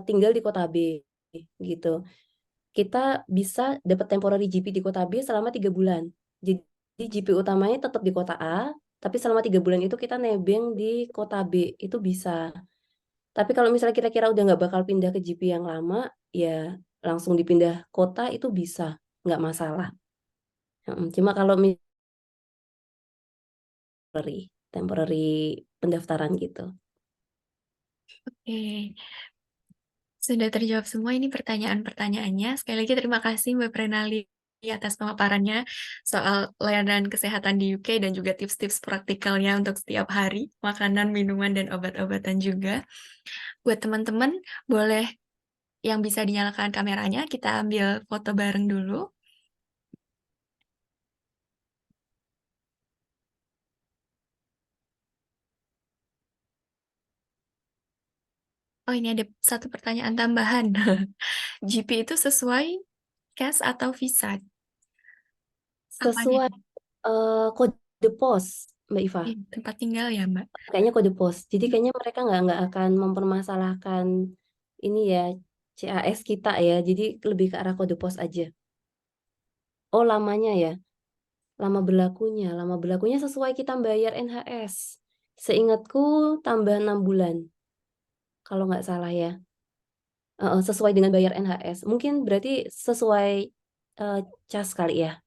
tinggal di kota B, gitu. Kita bisa dapat temporary GP di kota B selama 3 bulan. Jadi GP utamanya tetap di kota A, tapi selama 3 bulan itu kita nebeng di kota B, itu bisa. Tapi kalau misalnya kira-kira udah nggak bakal pindah ke GP yang lama, ya langsung dipindah kota itu bisa, nggak masalah. Cuma kalau temporary pendaftaran gitu. Oke, sudah terjawab semua ini pertanyaan-pertanyaannya. Sekali lagi terima kasih Mbak Prenali atas pemaparannya soal layanan kesehatan di UK dan juga tips-tips praktikalnya untuk setiap hari, makanan, minuman, dan obat-obatan juga. Buat teman-teman, boleh yang bisa dinyalakan kameranya, kita ambil foto bareng dulu. Oh, ini ada satu pertanyaan tambahan. GP itu sesuai cash atau visa? Apanya? Sesuai, kode pos, Mbak Iva, Tempat tinggal ya, Mbak? kayaknya kode pos. Jadi kayaknya mereka nggak akan mempermasalahkan ini ya, CAS kita ya, jadi lebih ke arah kode pos aja. Oh, lamanya ya? Lama berlakunya sesuai kita bayar NHS. Seingatku tambah 6 bulan, kalau nggak salah ya. Sesuai dengan bayar NHS. Mungkin berarti sesuai, cas kali ya?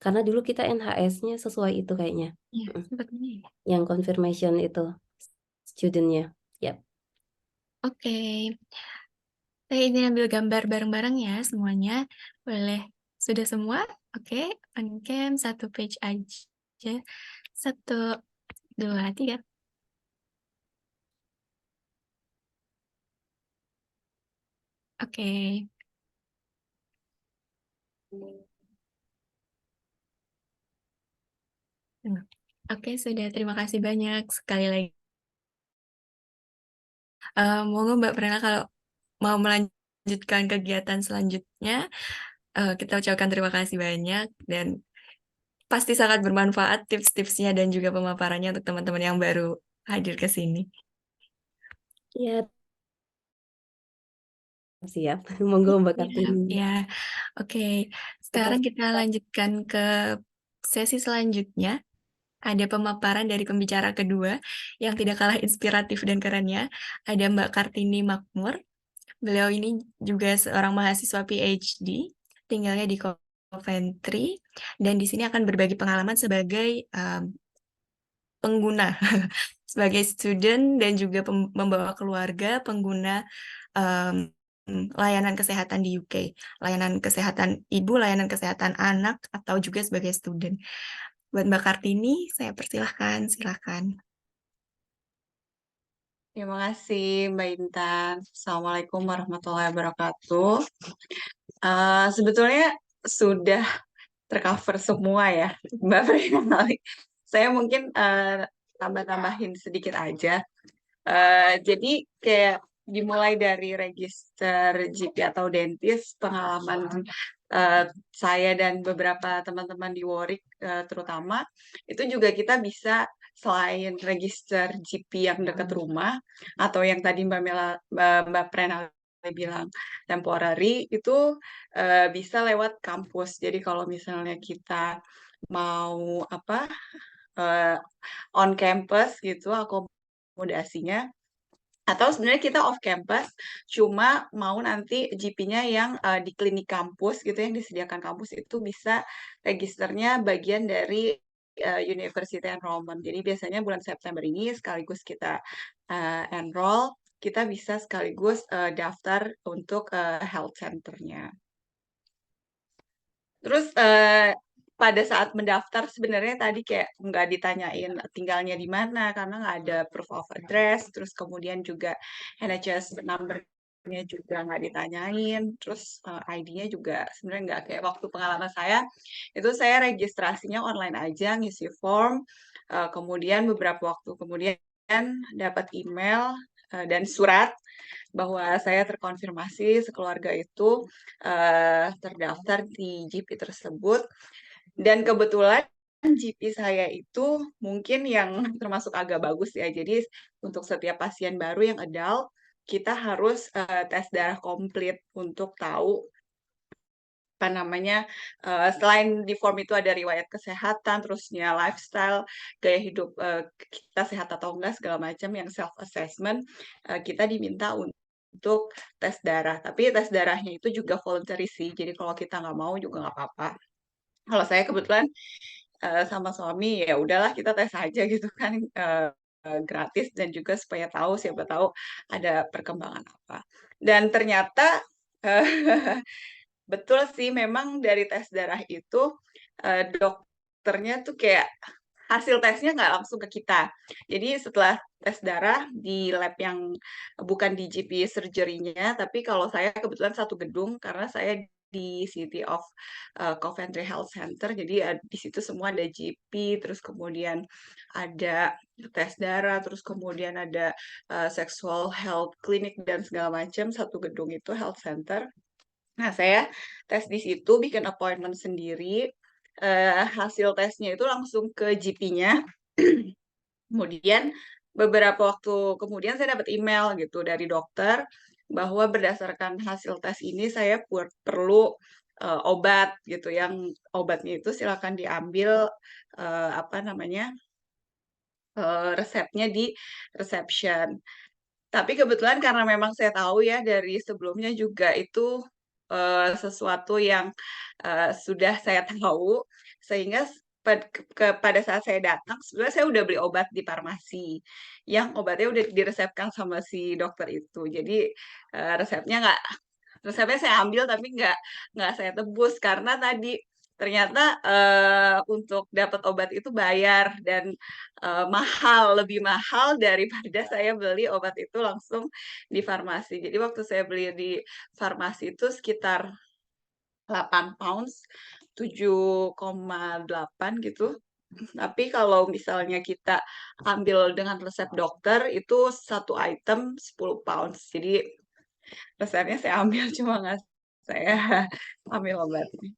Karena dulu kita NHS-nya sesuai itu kayaknya, Iya, mhm, sepertinya ya. yang confirmation itu, student-nya, yap. Oke, saya ini ambil gambar bareng-bareng ya semuanya. Boleh. Sudah semua? Oke, on cam, satu page aja. Satu, dua, tiga. Oke. Oke, sudah. Terima kasih banyak sekali lagi. Monggo Mbak Prena kalau mau melanjutkan kegiatan selanjutnya, kita ucapkan terima kasih banyak dan pasti sangat bermanfaat tips-tipsnya dan juga pemaparannya untuk teman-teman yang baru hadir ke sini. Iya, siap. Monggo Mbak Siap, Kartini. ya. Oke, Kita sekarang kita lanjutkan ke sesi selanjutnya. Ada pemaparan dari pembicara kedua yang tidak kalah inspiratif dan kerennya. Ada Mbak Kartini Makmur. Beliau ini juga seorang mahasiswa PhD, tinggalnya di Coventry, dan di sini akan berbagi pengalaman sebagai pengguna, sebagai student dan juga membawa keluarga pengguna um, layanan kesehatan di UK, layanan kesehatan ibu, layanan kesehatan anak, atau juga sebagai student. Buat Mbak Kartini, saya persilahkan, silakan. Terima kasih Mbak Intan. Assalamualaikum warahmatullahi wabarakatuh. Sebetulnya sudah tercover semua ya, Mbak Prenali. Saya mungkin tambah-tambahin sedikit aja. Jadi kayak dimulai dari register GP atau dentis, pengalaman saya dan beberapa teman-teman di Warwick terutama, itu juga kita bisa selain register GP yang dekat rumah, atau yang tadi Mbak Prenali bilang temporary, itu bisa lewat kampus. Jadi kalau misalnya kita mau eh, on campus gitu akomodasinya, atau sebenarnya kita off campus, cuma mau nanti GP-nya yang di klinik kampus gitu yang disediakan kampus itu bisa registernya bagian dari University Enrollment. Jadi biasanya bulan September ini sekaligus kita enroll, kita bisa sekaligus daftar untuk health center-nya. Terus pada saat mendaftar sebenarnya tadi kayak nggak ditanyain tinggalnya di mana karena nggak ada proof of address. Terus kemudian juga NHS number-nya juga nggak ditanyain. Terus ID-nya juga sebenarnya nggak kayak waktu pengalaman saya. Itu saya registrasinya online aja, ngisi form. Kemudian beberapa waktu kemudian dapat email dan surat bahwa saya terkonfirmasi sekeluarga itu terdaftar di GP tersebut. Dan kebetulan GP saya itu mungkin yang termasuk agak bagus ya. Jadi untuk setiap pasien baru yang adult, kita harus tes darah komplit untuk tahu apa namanya, selain di form itu ada riwayat kesehatan, terusnya lifestyle, gaya hidup kita sehat atau enggak segala macam yang self assessment, kita diminta untuk tes darah. Tapi tes darahnya itu juga voluntary sih. Jadi kalau kita nggak mau juga nggak apa-apa. Kalau saya kebetulan sama suami ya udahlah kita tes aja gitu kan, gratis dan juga supaya tahu siapa tahu ada perkembangan apa. Dan ternyata betul sih, memang dari tes darah itu dokternya tuh kayak hasil tesnya nggak langsung ke kita. Jadi setelah tes darah di lab yang bukan di GP surgery-nya, tapi kalau saya kebetulan satu gedung karena saya di City of Coventry Health Center, jadi di situ semua ada GP, terus kemudian ada tes darah, terus kemudian ada sexual health clinic dan segala macam, satu gedung itu health center. Nah, saya tes di situ, bikin appointment sendiri. Hasil tesnya itu langsung ke GP-nya. Kemudian beberapa waktu kemudian saya dapat email gitu dari dokter bahwa berdasarkan hasil tes ini saya perlu obat gitu. Yang obatnya itu silakan diambil apa namanya resepnya di reception. Tapi kebetulan karena memang saya tahu ya dari sebelumnya juga itu sesuatu yang sudah saya tahu, sehingga pada saat saya datang, sebenarnya saya udah beli obat di farmasi, yang obatnya udah diresepkan sama si dokter itu. Jadi resepnya saya ambil tapi nggak saya tebus karena tadi ternyata untuk dapat obat itu bayar dan lebih mahal daripada saya beli obat itu langsung di farmasi. Jadi waktu saya beli di farmasi itu sekitar 8 pounds, 7,8 gitu. Tapi kalau misalnya kita ambil dengan resep dokter itu satu item 10 pounds. Jadi resepnya saya ambil cuma nggak saya ambil obatnya.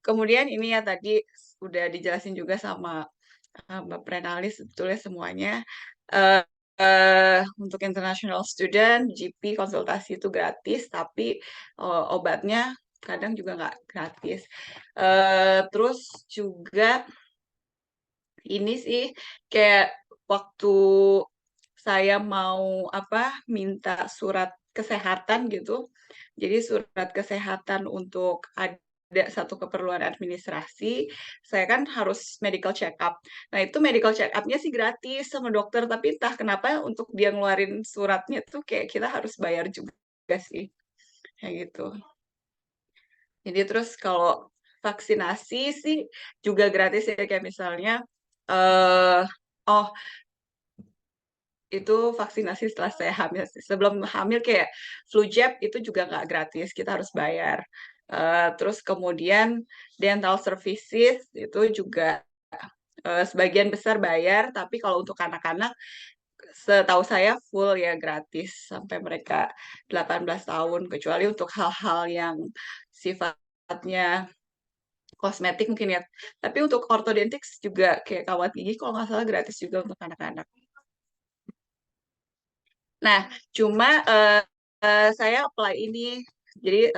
Kemudian ini ya tadi udah dijelasin juga sama Mbak Prenalis sebetulnya semuanya. Eh, untuk international student, GP konsultasi itu gratis, tapi obatnya kadang juga nggak gratis. Terus juga ini sih kayak waktu saya mau minta surat kesehatan gitu. Jadi surat kesehatan untuk ada satu keperluan administrasi, saya kan harus medical check up. Nah, itu medical check up-nya sih gratis sama dokter, tapi entah kenapa untuk dia ngeluarin suratnya tuh kayak kita harus bayar juga sih. Kayak gitu. Jadi terus kalau vaksinasi sih juga gratis ya, kayak misalnya eh oh itu vaksinasi setelah saya hamil sih. Sebelum hamil kayak flu jab itu juga nggak gratis, kita harus bayar. Terus kemudian dental services itu juga sebagian besar bayar, tapi kalau untuk anak-anak setahu saya full ya gratis sampai mereka 18 tahun, kecuali untuk hal-hal yang sifatnya kosmetik mungkin ya. Tapi untuk ortodontics juga kayak kawat gigi kalau nggak salah gratis juga untuk anak-anak. Nah, cuma saya apply ini. Jadi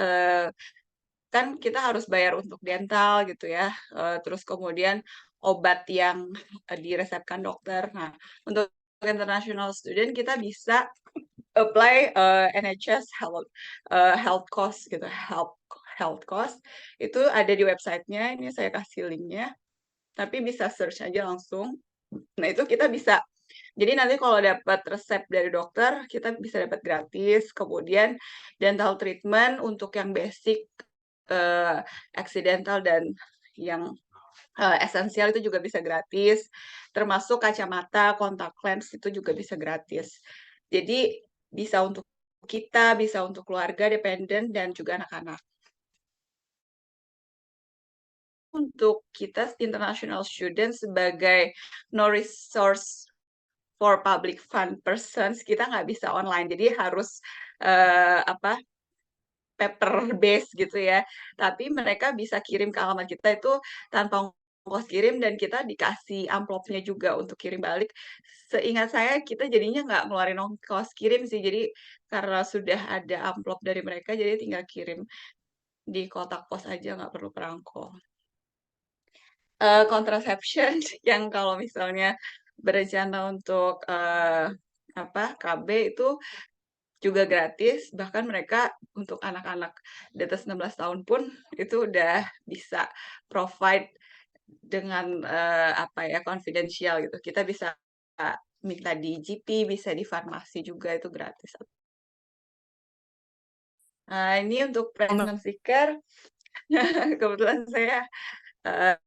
kan kita harus bayar untuk dental gitu ya. Terus kemudian obat yang diresepkan dokter. Nah, untuk international student kita bisa apply NHS health cost gitu, health cost. Itu ada di websitenya. Ini saya kasih linknya. Tapi bisa search aja langsung. Nah, itu kita bisa. Jadi nanti kalau dapat resep dari dokter, kita bisa dapat gratis. Kemudian dental treatment untuk yang basic, accidental dan yang esensial itu juga bisa gratis. Termasuk kacamata, kontak lens itu juga bisa gratis. Jadi bisa untuk kita, bisa untuk keluarga, dependen, dan juga anak-anak. Untuk kita international student sebagai no resource for public fund persons, kita nggak bisa online. Jadi harus paper base gitu ya. Tapi mereka bisa kirim ke alamat kita itu tanpa ongkos kirim dan kita dikasih amplopnya juga untuk kirim balik. Seingat saya kita jadinya nggak ngeluarin ongkos kirim sih. Jadi karena sudah ada amplop dari mereka, jadi tinggal kirim di kotak pos aja, nggak perlu perangko. Contraception yang kalau misalnya berencana untuk KB itu juga gratis, bahkan mereka untuk anak-anak di atas 16 tahun pun itu udah bisa provide dengan confidential gitu. Kita bisa minta di GP, bisa di farmasi juga itu gratis. Nah, ini untuk pregnancy care, kebetulan saya uh,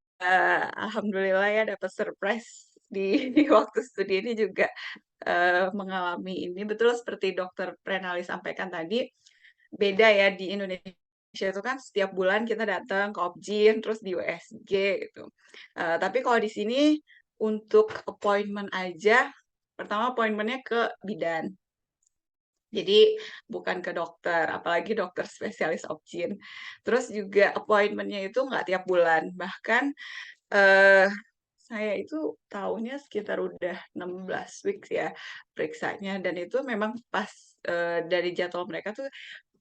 alhamdulillah ya dapat surprise di, di waktu studi ini juga mengalami ini. Betul seperti dokter Prenali sampaikan tadi, beda ya di Indonesia itu kan setiap bulan kita datang ke Opjin, terus di USG gitu. Tapi kalau di sini untuk appointment aja, pertama appointmentnya ke bidan. Jadi bukan ke dokter, apalagi dokter spesialis Opjin. Terus juga appointmentnya itu nggak tiap bulan, bahkan eh saya itu tahunnya sekitar udah 16 weeks ya periksanya dan itu memang pas dari jadwal mereka tuh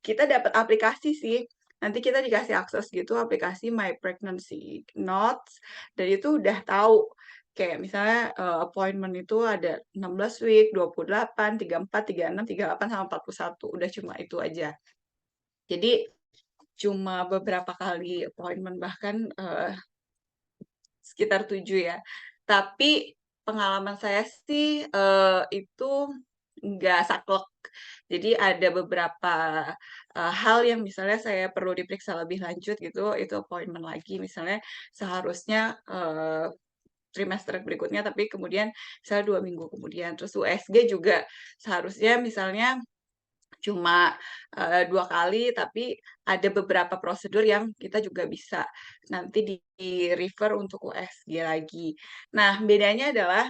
kita dapat aplikasi sih. Nanti kita dikasih akses gitu aplikasi My Pregnancy Notes dan itu udah tahu kayak misalnya appointment itu ada 16 week, 28, 34, 36, 38 sama 41. Udah cuma itu aja. Jadi cuma beberapa kali appointment bahkan sekitar 7 ya. Tapi pengalaman saya sih itu nggak saklek. Jadi ada beberapa hal yang misalnya saya perlu diperiksa lebih lanjut gitu, itu appointment lagi. Misalnya seharusnya trimester berikutnya, tapi kemudian misalnya 2 minggu kemudian. Terus USG juga seharusnya misalnya cuma 2 kali, tapi ada beberapa prosedur yang kita juga bisa nanti di-refer untuk USG lagi. Nah, bedanya adalah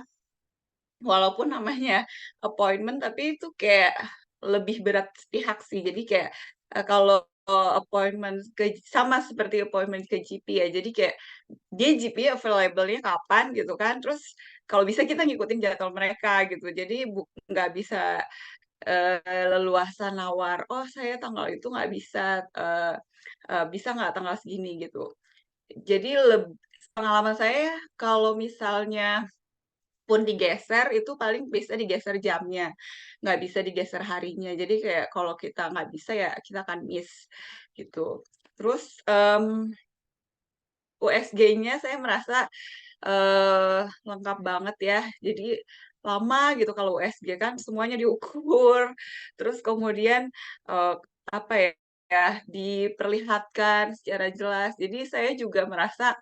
walaupun namanya appointment, tapi itu kayak lebih berat pihak sih. Jadi kayak kalau appointment sama seperti appointment ke GP ya. Jadi kayak dia GP available-nya kapan gitu kan. Terus kalau bisa kita ngikutin jadwal mereka gitu. Jadi nggak bisa leluasa nawar, oh saya tanggal itu nggak bisa, bisa nggak tanggal segini gitu. Jadi pengalaman saya kalau misalnya pun digeser itu paling bisa digeser jamnya, nggak bisa digeser harinya. Jadi kayak kalau kita nggak bisa ya kita akan miss gitu. Terus USG-nya saya merasa lengkap banget ya. Jadi lama gitu kalau USG kan semuanya diukur, terus kemudian eee, apa ya, diperlihatkan secara jelas. Jadi saya juga merasa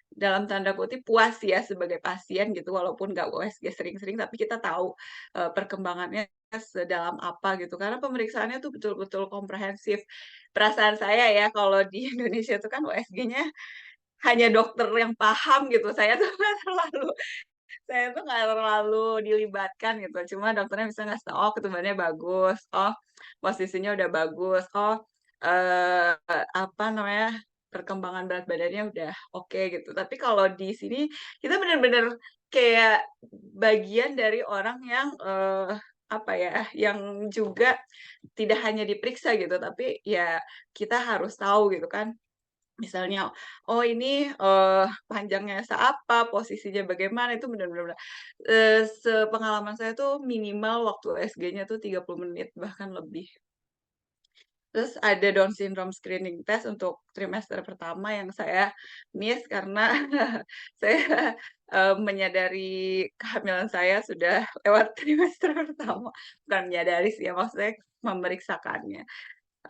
dalam tanda kutip "puas" ya sebagai pasien gitu, walaupun nggak USG sering-sering, tapi kita tahu, perkembangannya sedalam apa gitu. Karena pemeriksaannya tuh betul-betul komprehensif. Perasaan saya ya kalau di Indonesia tuh kan USG-nya hanya dokter yang paham gitu, saya tuh nggak terlalu dilibatkan gitu, cuma dokternya bisa ngasih tahu, "Oh ketubannya bagus, oh posisinya udah bagus, oh, apa namanya, perkembangan berat badannya udah oke," gitu. Tapi kalau di sini kita bener-bener kayak bagian dari orang yang, apa ya, yang juga tidak hanya diperiksa gitu, tapi ya kita harus tahu gitu kan. Misalnya, oh ini, panjangnya seapa, posisinya bagaimana, itu benar-benar, sepengalaman saya tuh minimal waktu USG-nya tuh 30 menit, bahkan lebih. Terus ada Down syndrome screening test untuk trimester pertama yang saya miss karena saya, menyadari kehamilan saya sudah lewat trimester pertama. Bukan menyadari sih ya, maksudnya memeriksakannya.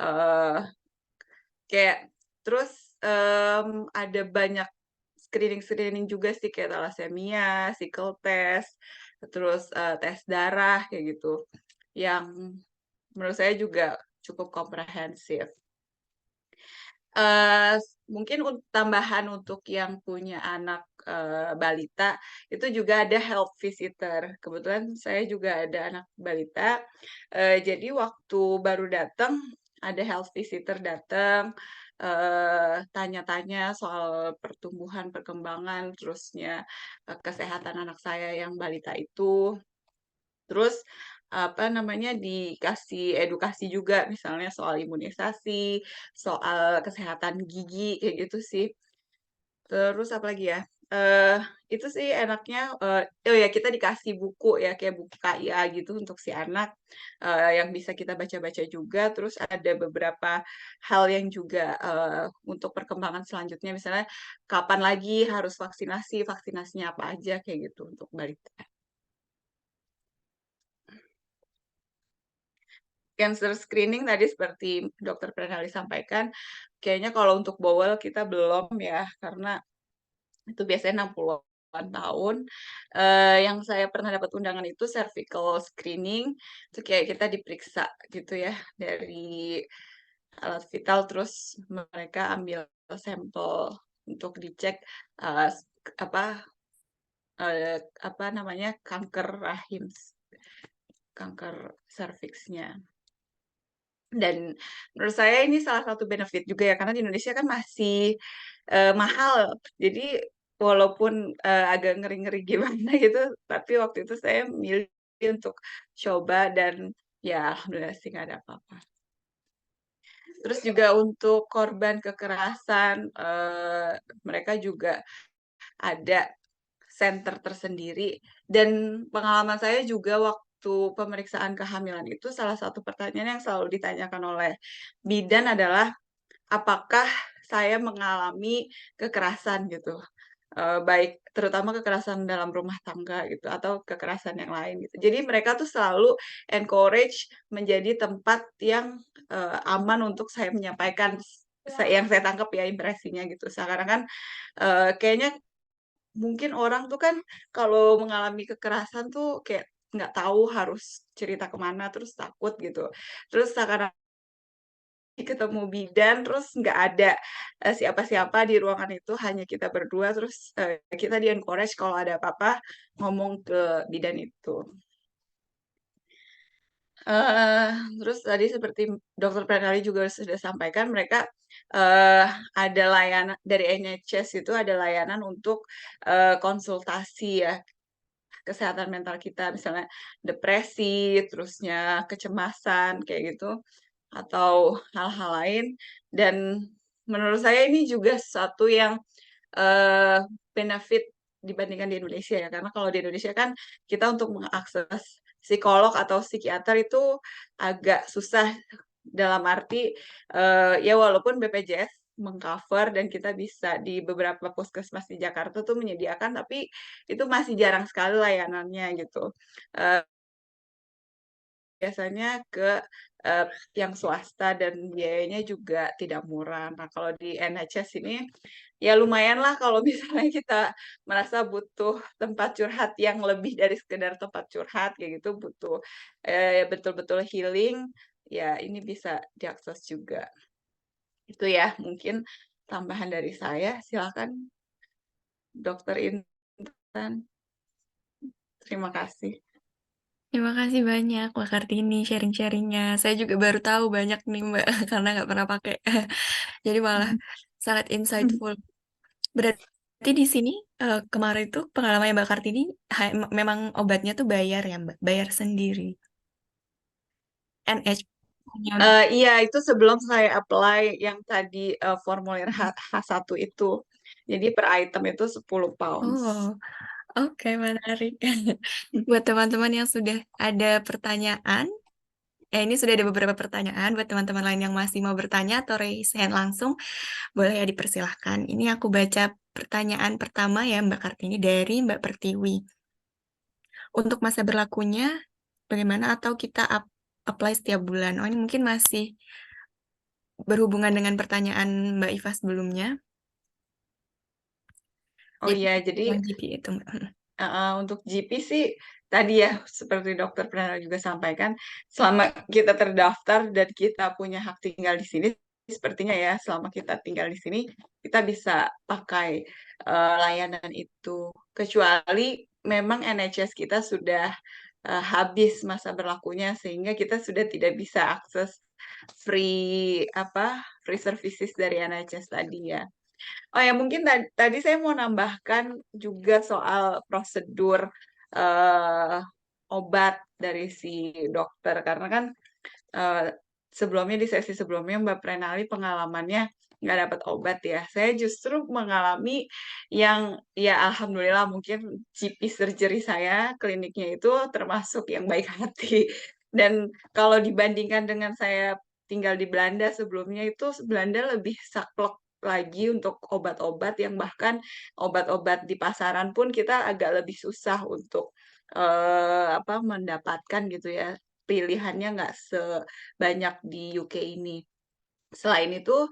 Eee Kayak terus, ada banyak screening-screening juga sih kayak thalassemia, sickle test, terus, tes darah kayak gitu, yang menurut saya juga cukup komprehensif. Mungkin tambahan untuk yang punya anak, balita, itu juga ada health visitor. Kebetulan saya juga ada anak balita, jadi waktu baru datang, ada health visitor datang, tanya-tanya soal pertumbuhan, perkembangan, terusnya, kesehatan anak saya yang balita itu. Terus, apa namanya, dikasih edukasi juga misalnya soal imunisasi, soal kesehatan gigi, kayak gitu sih. Terus apalagi ya, itu sih enaknya, oh ya kita dikasih buku ya, kayak buku KIA gitu untuk si anak, yang bisa kita baca-baca juga. Terus ada beberapa hal yang juga, untuk perkembangan selanjutnya, misalnya kapan lagi harus vaksinasi, vaksinasinya apa aja, kayak gitu untuk balita. Cancer screening tadi seperti Dokter Prenali sampaikan, kayaknya kalau untuk bowel kita belum ya, karena itu biasanya 60-an tahun. Yang saya pernah dapat undangan itu cervical screening, itu kayak kita diperiksa gitu ya, dari alat vital, terus mereka ambil sampel untuk dicek, eee, apa, apa namanya, kanker rahim, kanker serviksnya. Dan menurut saya ini salah satu benefit juga ya, karena di Indonesia kan masih, mahal. Jadi walaupun, agak ngeri-ngeri gimana gitu, tapi waktu itu saya milih untuk coba dan ya alhamdulillah sih nggak ada apa-apa. Terus juga untuk korban kekerasan, mereka juga ada center tersendiri dan pengalaman saya juga waktu pemeriksaan kehamilan itu salah satu pertanyaan yang selalu ditanyakan oleh bidan adalah, apakah saya mengalami kekerasan gitu, baik terutama kekerasan dalam rumah tangga gitu atau kekerasan yang lain gitu. Jadi mereka tuh selalu encourage menjadi tempat yang, aman untuk saya menyampaikan yang saya tangkap ya impresinya gitu. Seakan-akan, kayaknya mungkin orang tuh kan kalau mengalami kekerasan tuh kayak nggak tahu harus cerita ke mana, terus takut gitu. Terus seakan-akan ketemu bidan, terus nggak ada, siapa-siapa di ruangan itu, hanya kita berdua, terus, kita di-encourage kalau ada apa-apa ngomong ke bidan itu. Eee, terus tadi seperti Dokter Pranali juga sudah sampaikan, mereka, ada layanan dari NHS itu ada layanan untuk, konsultasi ya, kesehatan mental kita, misalnya depresi, terusnya kecemasan, kayak gitu, atau hal-hal lain. Dan menurut saya ini juga sesuatu yang, eee, benefit dibandingkan di Indonesia ya, karena kalau di Indonesia kan kita untuk mengakses psikolog atau psikiater itu agak susah, dalam arti, ya walaupun BPJS meng-cover dan kita bisa di beberapa puskesmas di Jakarta tuh menyediakan, tapi itu masih jarang sekali layanannya gitu. Eee, biasanya ke, eee, yang swasta dan biayanya juga tidak murah. Nah, kalau di NHS ini, ya lumayanlah kalau misalnya kita merasa butuh tempat curhat yang lebih dari sekedar tempat curhat kayak gitu, butuh, betul-betul healing, ya ini bisa diakses juga. Itu ya mungkin tambahan dari saya, silakan Dokter Intan. Terima kasih. Terima kasih banyak Mbak Kartini sharing-sharingnya. Saya juga baru tahu banyak nih Mbak, karena nggak pernah pakai. Jadi malah sangat insightful. Berarti di sini kemarin itu pengalaman Mbak Kartini memang obatnya tuh bayar ya Mbak, bayar sendiri. NH hanya untuk Iya itu sebelum saya apply yang tadi, formulir H1 itu. Jadi per item itu 10 pounds. oh, oke menarik. Buat teman-teman yang sudah ada pertanyaan, ini sudah ada beberapa pertanyaan buat teman-teman lain yang masih mau bertanya atau raise hand langsung, boleh ya dipersilahkan. Ini aku baca pertanyaan pertama ya Mbak Kartini dari Mbak Pertiwi. Untuk masa berlakunya bagaimana atau kita apply setiap bulan? Oh ini mungkin masih berhubungan dengan pertanyaan Mbak Iva sebelumnya. Oh Jadi iya, jadi yang GP itu Mbak. untuk GP sih tadi ya seperti Dokter Prana juga sampaikan, selama kita terdaftar dan kita punya hak tinggal di sini, sepertinya ya selama kita tinggal di sini, kita bisa pakai, layanan itu. Kecuali memang NHS kita sudah, habis masa berlakunya sehingga kita sudah tidak bisa akses free services dari NHS tadi ya. Oh ya, mungkin tadi saya mau nambahkan juga soal prosedur, eee, obat dari si dokter, karena kan, eee, sebelumnya di sesi sebelumnya Mbak Prenali pengalamannya nggak dapat obat ya. Saya justru mengalami yang ya alhamdulillah mungkin GP surgery saya, kliniknya itu termasuk yang baik hati. Dan kalau dibandingkan dengan saya tinggal di Belanda sebelumnya itu, Belanda lebih saklek lagi untuk obat-obat yang bahkan obat-obat di pasaran pun kita agak lebih susah untuk, mendapatkan gitu ya, pilihannya nggak sebanyak di UK ini. Selain itu,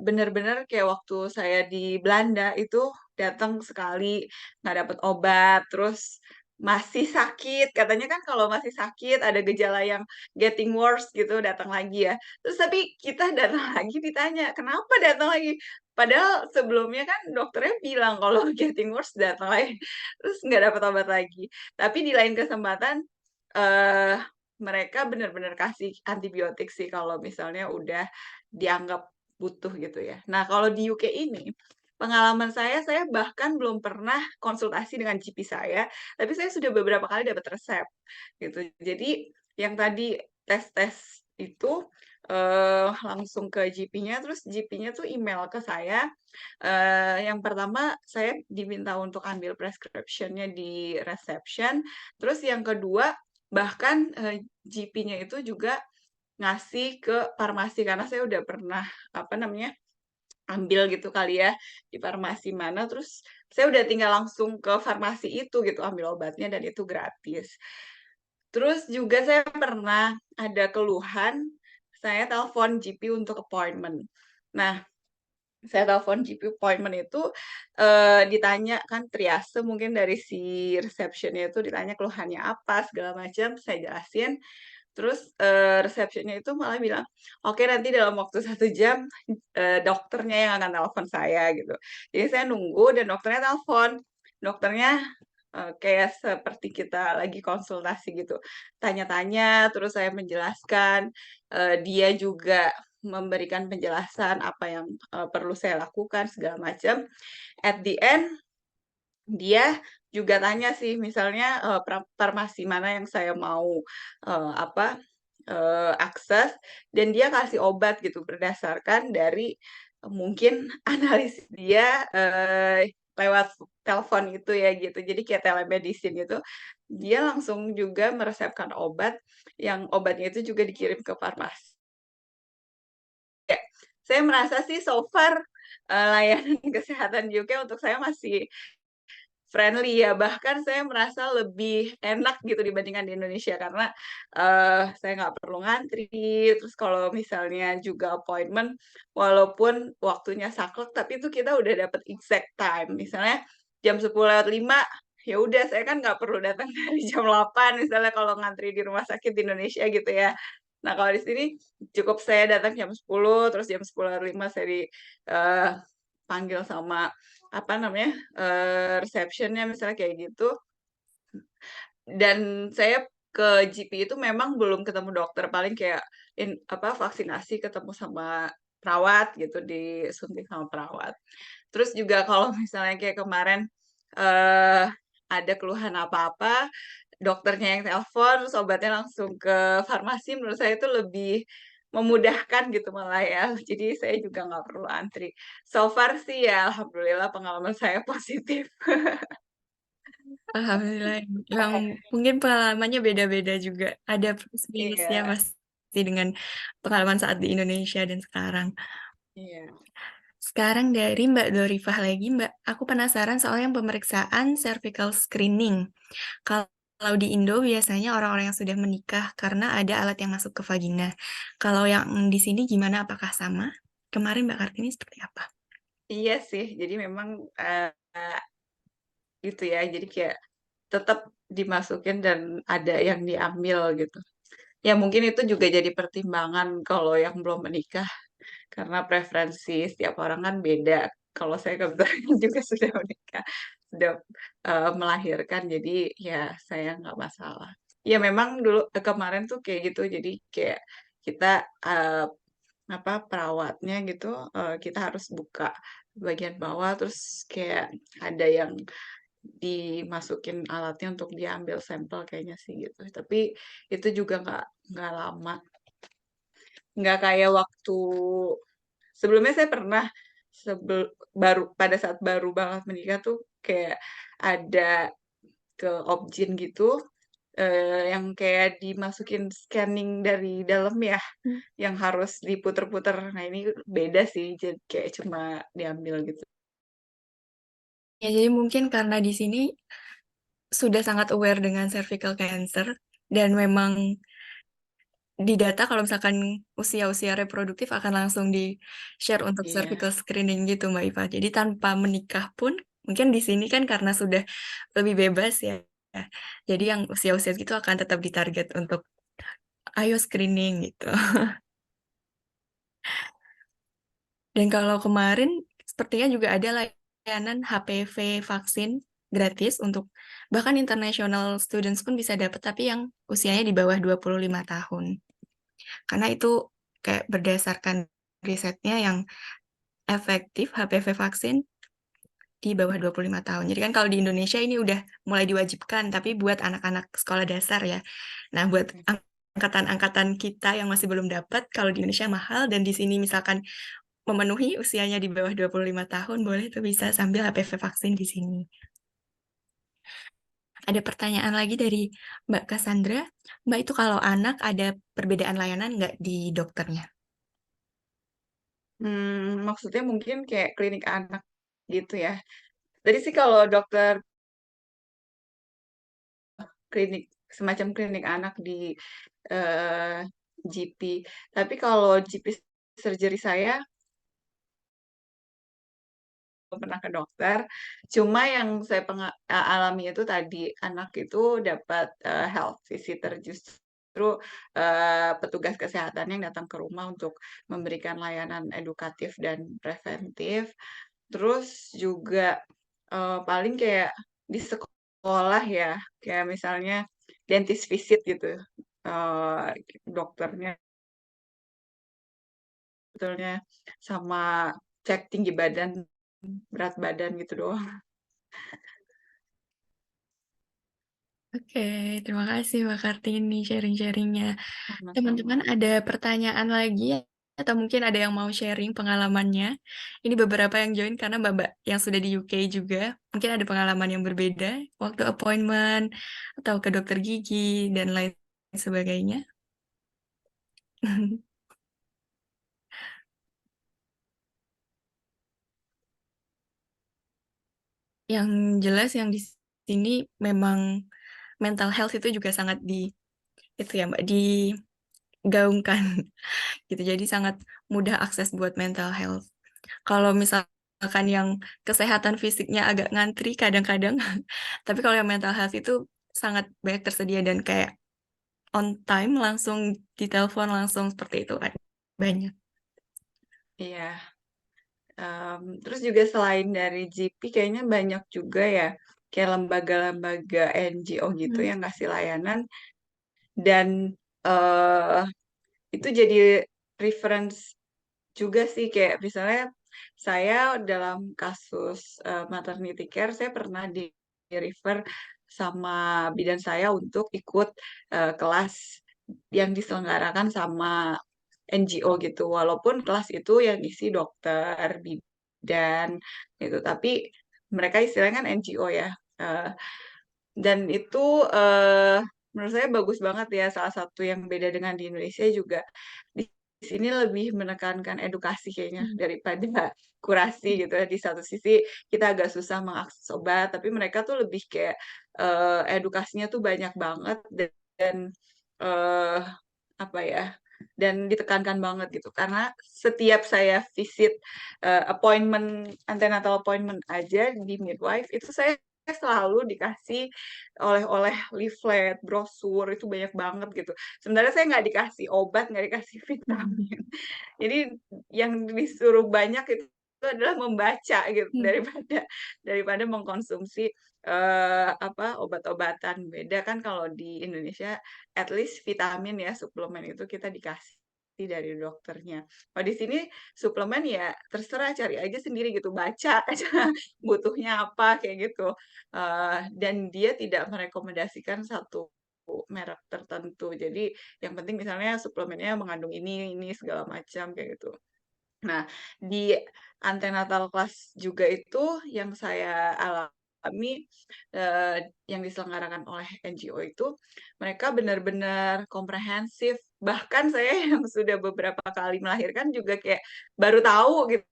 bener-bener kayak waktu saya di Belanda itu datang sekali, nggak dapet obat, terus masih sakit, katanya kan kalau masih sakit ada gejala yang getting worse gitu datang lagi ya. Terus tapi kita datang lagi ditanya, "Kenapa datang lagi?" Padahal sebelumnya kan dokternya bilang kalau getting worse datang lagi, terus nggak dapat obat lagi. Tapi di lain kesempatan, eee mereka benar-benar kasih antibiotik sih kalau misalnya udah dianggap butuh gitu ya. Nah, kalau di UK ini, pengalaman saya bahkan belum pernah konsultasi dengan GP saya, tapi saya sudah beberapa kali dapat resep, gitu. Jadi yang tadi tes-tes itu, langsung ke GP-nya, terus GP-nya tuh email ke saya, yang pertama saya diminta untuk ambil prescription-nya di reception, terus yang kedua bahkan, GP-nya itu juga ngasih ke farmasi karena saya udah pernah, ambil gitu kali ya di farmasi mana, terus saya udah tinggal langsung ke farmasi itu gitu ambil obatnya dan itu gratis. Terus juga saya pernah ada keluhan, saya telepon GP untuk appointment. Nah, saya telepon GP appointment itu, ditanya kan triase mungkin dari si reception-nya itu ditanya keluhannya apa segala macam, saya jelasin, terus, resepsionnya itu malah bilang, "Oke nanti dalam waktu 1 jam, dokternya yang akan telepon saya," gitu. Jadi saya nunggu dan dokternya telepon. Dokternya kayak seperti kita lagi konsultasi gitu. Tanya-tanya, terus saya menjelaskan, dia juga memberikan penjelasan apa yang, perlu saya lakukan segala macam. At the end, dia juga tanya sih misalnya, farmasi mana yang saya mau, apa, akses dan dia kasih obat gitu berdasarkan dari, mungkin analis dia, lewat telepon itu ya gitu. Jadi kayak telemedicine gitu, dia langsung juga meresepkan obat, yang obatnya itu juga dikirim ke farmasi. Saya merasa sih so far, layanan kesehatan di UK untuk saya masih friendly ya, bahkan saya merasa lebih enak gitu dibandingkan di Indonesia karena, saya nggak perlu ngantri, terus kalau misalnya juga appointment, walaupun waktunya saklek, tapi itu kita udah dapet exact time. Misalnya jam 10:05, ya udah saya kan nggak perlu datang dari jam 8 misalnya kalau ngantri di rumah sakit di Indonesia gitu ya. Nah kalau di sini cukup saya datang jam 10, terus jam 10:05 saya panggil sama, apa namanya, reception-nya misalnya kayak gitu, dan saya ke GP itu memang belum ketemu dokter, paling kayak vaksinasi ketemu sama perawat gitu, disuntik sama perawat. Terus juga kalau misalnya kayak kemarin, eee, ada keluhan apa-apa, dokternya yang telepon, terus obatnya langsung ke farmasi, menurut saya itu lebih memudahkan gitu malah ya. Jadi saya juga nggak perlu antri. So far sih ya alhamdulillah pengalaman saya positif. Alhamdulillah, memang mungkin pengalamannya beda-beda juga. Ada plus minusnya Iya pasti dengan pengalaman saat di Indonesia dan sekarang. iya. Sekarang dari Mbak Dorifah lagi, Mbak. Aku penasaran soal yang pemeriksaan cervical screening. Kalau di Indo biasanya orang-orang yang sudah menikah karena ada alat yang masuk ke vagina. Kalau yang di sini gimana? Apakah sama? Kemarin Mbak Kartini seperti apa? Iya sih, jadi memang, gitu ya, jadi kayak tetap dimasukin dan ada yang diambil gitu. Ya mungkin itu juga jadi pertimbangan kalau yang belum menikah, karena preferensi setiap orang kan beda. Kalau saya kebetulan juga sudah menikah, sudah, melahirkan, jadi ya saya nggak masalah. Ya memang dulu kemarin tuh kayak gitu, jadi kayak kita, eee, perawatnya gitu, kita harus buka bagian bawah, terus kayak ada yang dimasukin alatnya untuk diambil sampel kayaknya sih gitu. Tapi itu juga nggak lama, nggak kayak waktu sebelumnya saya pernah pada saat baru banget menikah tuh kayak ada ke Obgyn gitu, yang kayak dimasukin scanning dari dalam ya, Hmm. yang harus diputer-puter. Nah ini beda sih, jadi kayak cuma diambil gitu. Ya, jadi mungkin karena di sini sudah sangat aware dengan cervical cancer dan memang di data kalau misalkan usia-usia reproduktif akan langsung di-share untuk Iya cervical screening gitu Mbak Iva. Jadi tanpa menikah pun mungkin di sini kan karena sudah lebih bebas ya. Jadi yang usia-usia gitu akan tetap ditarget untuk ayo screening gitu. Dan kalau kemarin sepertinya juga ada layanan HPV vaksin gratis untuk bahkan international students pun bisa dapat tapi yang usianya di bawah 25 tahun. Karena itu kayak berdasarkan risetnya yang efektif HPV vaksin di bawah 25 tahun. Jadi kan kalau di Indonesia ini udah mulai diwajibkan, tapi buat anak-anak sekolah dasar ya. Nah, buat angkatan-angkatan kita yang masih belum dapat, kalau di Indonesia mahal, dan di sini misalkan memenuhi usianya di bawah 25 tahun, boleh tuh bisa sambil HPV vaksin di sini. Ada pertanyaan lagi dari Mbak Cassandra. Mbak, itu kalau anak ada perbedaan layanan nggak di dokternya? Maksudnya mungkin kayak klinik anak gitu ya. Tadi sih kalau dokter klinik semacam klinik anak di, GP. Tapi kalau GP surgery saya belum pernah ke dokter, cuma yang saya alami itu tadi, anak itu dapat, health visitor, justru, petugas kesehatan yang datang ke rumah untuk memberikan layanan edukatif dan preventif. Terus juga, paling kayak di sekolah sekolah ya, kayak misalnya dentist visit gitu, dokternya sebetulnya sama cek tinggi badan, berat badan gitu doang. Oke, terima kasih Mbak Kartini sharing-sharingnya. Sama-sama. Teman-teman ada pertanyaan lagi atau mungkin ada yang mau sharing pengalamannya? Ini beberapa yang join karena Mbak-mbak yang sudah di UK juga. Mungkin ada pengalaman yang berbeda waktu appointment atau ke dokter gigi dan lain sebagainya. Yang jelas yang di sini memang mental health itu juga sangat itu ya Mbak digaungkan gitu. Jadi sangat mudah akses buat mental health. Kalau misalkan yang kesehatan fisiknya agak ngantri kadang-kadang, tapi kalau yang mental health itu sangat banyak tersedia dan kayak on time langsung ditelepon langsung seperti itu banyak. Iya. Terus juga selain dari GP kayaknya banyak juga ya, kayak lembaga-lembaga NGO gitu Hmm. yang ngasih layanan dan eh itu jadi reference juga sih kayak misalnya saya dalam kasus maternity care saya pernah di refer sama bidan saya untuk ikut kelas yang diselenggarakan sama NGO gitu walaupun kelas itu yang isi dokter bidan gitu tapi mereka istilahnya kan NGO ya. Eh, dan itu eh, menurut saya bagus banget ya. Salah satu yang beda dengan di Indonesia juga di sini lebih menekankan edukasi kayaknya daripada kurasi gitu ya. Di satu sisi kita agak susah mengakses obat, tapi mereka tuh lebih kayak edukasinya tuh banyak banget dan eh, apa ya? Dan ditekankan banget gitu karena setiap saya visit appointment antenatal appointment aja di midwife itu saya selalu dikasih oleh-oleh leaflet, brosur itu banyak banget gitu. Sebenarnya saya nggak dikasih obat, nggak dikasih vitamin. Jadi yang disuruh banyak itu adalah membaca gitu daripada daripada mengkonsumsi apa obat-obatan. Beda kan kalau di Indonesia at least vitamin ya suplemen itu kita dikasih dari dokternya. Kalau di sini suplemen ya terserah cari aja sendiri gitu, baca aja butuhnya apa kayak gitu. Dan dia tidak merekomendasikan satu merek tertentu. Jadi yang penting misalnya suplemennya mengandung ini segala macam kayak gitu. Nah, di antenatal class juga itu yang saya alami yang diselenggarakan oleh NGO itu mereka benar-benar komprehensif. Bahkan saya yang sudah beberapa kali melahirkan juga kayak baru tahu gitu.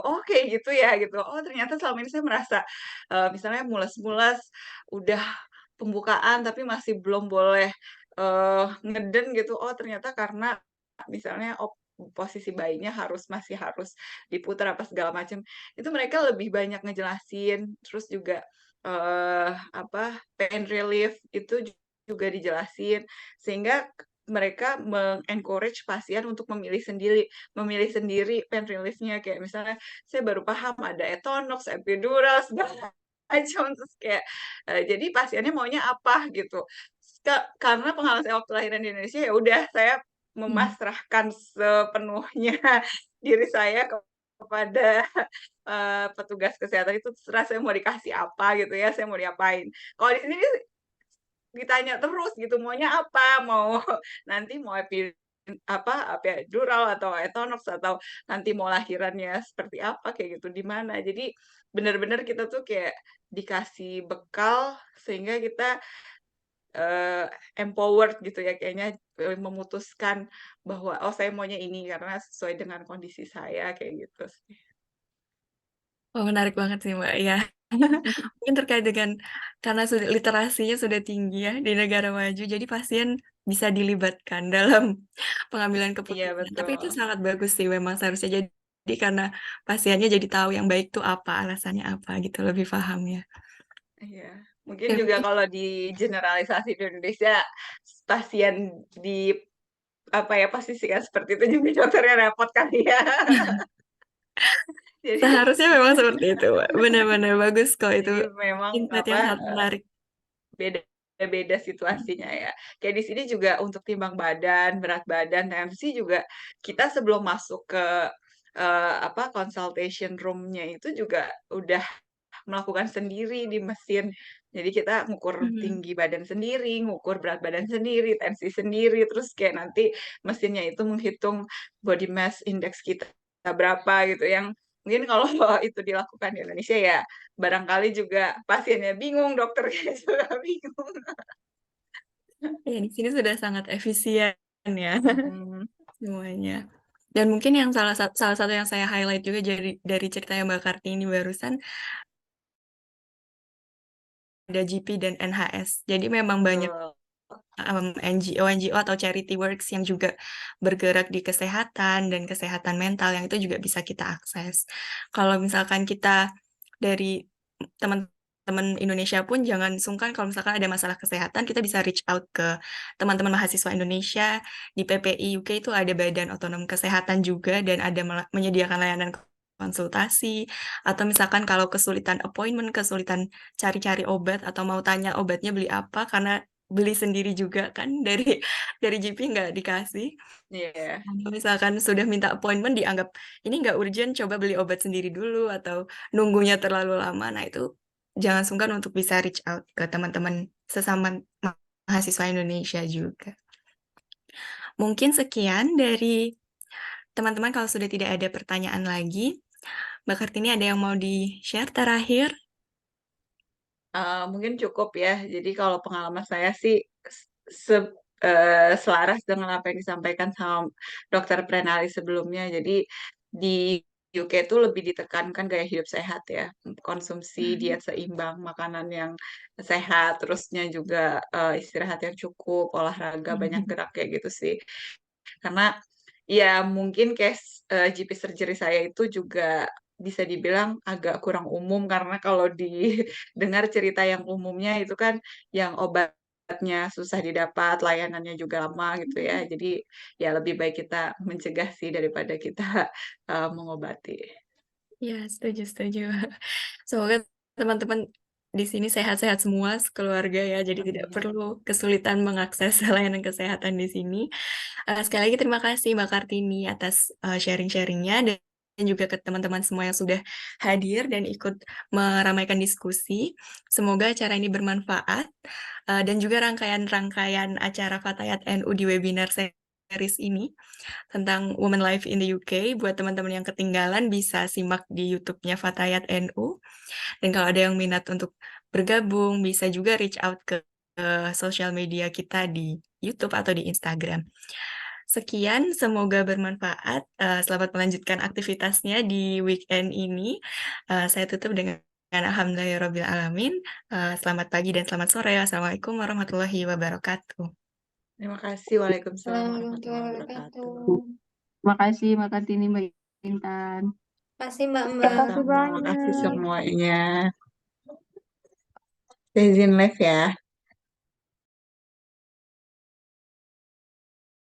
Oh kayak gitu ya gitu. Oh ternyata selama ini saya merasa misalnya mules-mules udah pembukaan tapi masih belum boleh ngeden gitu. Oh ternyata karena misalnya posisi bayinya masih harus diputar apa segala macam. Itu mereka lebih banyak ngejelasin, terus juga apa pain relief itu juga dijelasin sehingga mereka mengencourage pasien untuk memilih sendiri pain reliefnya kayak misalnya saya baru paham ada Etonox, epidural segala macam terus kayak jadi pasiennya maunya apa gitu. Karena pengalaman saya waktu lahiran di Indonesia ya udah saya memasrahkan sepenuhnya diri saya kepada petugas kesehatan itu terserah saya mau dikasih apa gitu ya, saya mau diapain. Kalau di sini ditanya terus gitu maunya apa, mau nanti mau epidural atau Etonox atau nanti mau lahirannya seperti apa kayak gitu di mana. Jadi benar-benar kita tuh kayak dikasih bekal sehingga kita eee, empowered gitu ya kayaknya, memutuskan bahwa, "Oh saya maunya ini karena sesuai dengan kondisi saya," kayak gitu sih. Oh, menarik banget sih Mbak. Ya, mungkin terkait dengan karena sudah literasinya sudah tinggi ya di negara maju, jadi pasien bisa dilibatkan dalam pengambilan Iya keputusan. Tapi betul, itu sangat bagus sih memang seharusnya jadi karena pasiennya jadi tahu yang baik itu apa, alasannya apa gitu, lebih paham ya. iya. Mungkin Ya, juga mungkin kalau di generalisasi di Indonesia, pasien di apa ya, posisikan seperti itu juga dokternya repot kali ya. Jadi seharusnya memang seperti itu, Mbak. Benar-benar bagus kok itu jadi memang insight apa, yang sangat menarik. beda-beda situasinya ya. Kayak di sini juga untuk timbang badan, berat badan, tensi juga kita sebelum masuk ke apa consultation room-nya itu juga udah melakukan sendiri di mesin. Jadi kita ngukur Mhm. tinggi badan sendiri, ngukur berat badan sendiri, tensi sendiri, terus kayak nanti mesinnya itu menghitung body mass index kita berapa gitu. Yang mungkin kalau itu dilakukan di Indonesia ya barangkali juga pasiennya bingung, dokternya juga bingung. Ya, di sini sudah sangat efisien ya Mhm. semuanya. Dan mungkin yang salah satu yang saya highlight juga dari ceritanya Mbak Kartini barusan, ada GP dan NHS. Jadi memang banyak Betul. NGO atau charity works yang juga bergerak di kesehatan dan kesehatan mental yang itu juga bisa kita akses. Kalau misalkan kita dari teman-teman Indonesia pun jangan sungkan kalau misalkan ada masalah kesehatan, kita bisa reach out ke teman-teman mahasiswa Indonesia. Di PPI UK itu ada badan otonom kesehatan juga dan ada menyediakan layanan konsultasi, atau misalkan kalau kesulitan appointment, kesulitan cari-cari obat atau mau tanya obatnya beli apa karena beli sendiri juga kan dari GP nggak dikasih. Iya. Kalau misalkan sudah minta appointment dianggap ini nggak urgent, coba beli obat sendiri dulu atau nunggunya terlalu lama. Nah itu jangan sungkan untuk bisa reach out ke teman-teman sesama mahasiswa Indonesia juga. Mungkin sekian dari teman-teman kalau sudah tidak ada pertanyaan lagi. Mbak Kartini ada yang mau di-share terakhir? Mungkin cukup ya. Jadi kalau pengalaman saya sih s- se- selaras dengan apa yang disampaikan sama dokter Prenali sebelumnya. Jadi di UK itu lebih ditekankan gaya hidup sehat ya, konsumsi diet seimbang, makanan yang sehat, terusnya juga istirahat yang cukup, olahraga, banyak gerak kayak gitu sih. Karena ya mungkin case GP surgery saya itu juga bisa dibilang agak kurang umum karena kalau didengar cerita yang umumnya itu kan yang obatnya susah didapat, layanannya juga lama gitu ya. Jadi ya lebih baik kita mencegah sih daripada kita mengobati. Ya, setuju, setuju. Semoga teman-teman di sini sehat-sehat semua sekeluarga ya, jadi tidak Amin. perlu kesulitan mengakses layanan kesehatan di sini. Sekali lagi terima kasih Mbak Kartini atas sharing-sharingnya dan juga ke teman-teman semua yang sudah hadir dan ikut meramaikan diskusi. Semoga acara ini bermanfaat dan juga rangkaian-rangkaian acara Fatayat NU di webinar series ini tentang Women Life in the UK. Buat teman-teman yang ketinggalan bisa simak di YouTube-nya Fatayat NU. Dan kalau ada yang minat untuk bergabung, bisa juga reach out ke sosial media kita di YouTube atau di Instagram. Sekian, semoga bermanfaat. Selamat melanjutkan aktivitasnya di weekend ini. Saya tutup dengan Alhamdulillahirrabbilalamin. Selamat pagi dan selamat sore. Assalamualaikum warahmatullahi wabarakatuh. Terima kasih. Waalaikumsalam Assalamualaikum warahmatullahi warahmatullahi wabarakatuh. wabarakatuh. Makasih Mbak Kartini, Mbak Intan. Makasih Mbak Sama-sama. Mbak. Makasih Terima kasih banyak. semuanya. Saya izin live ya.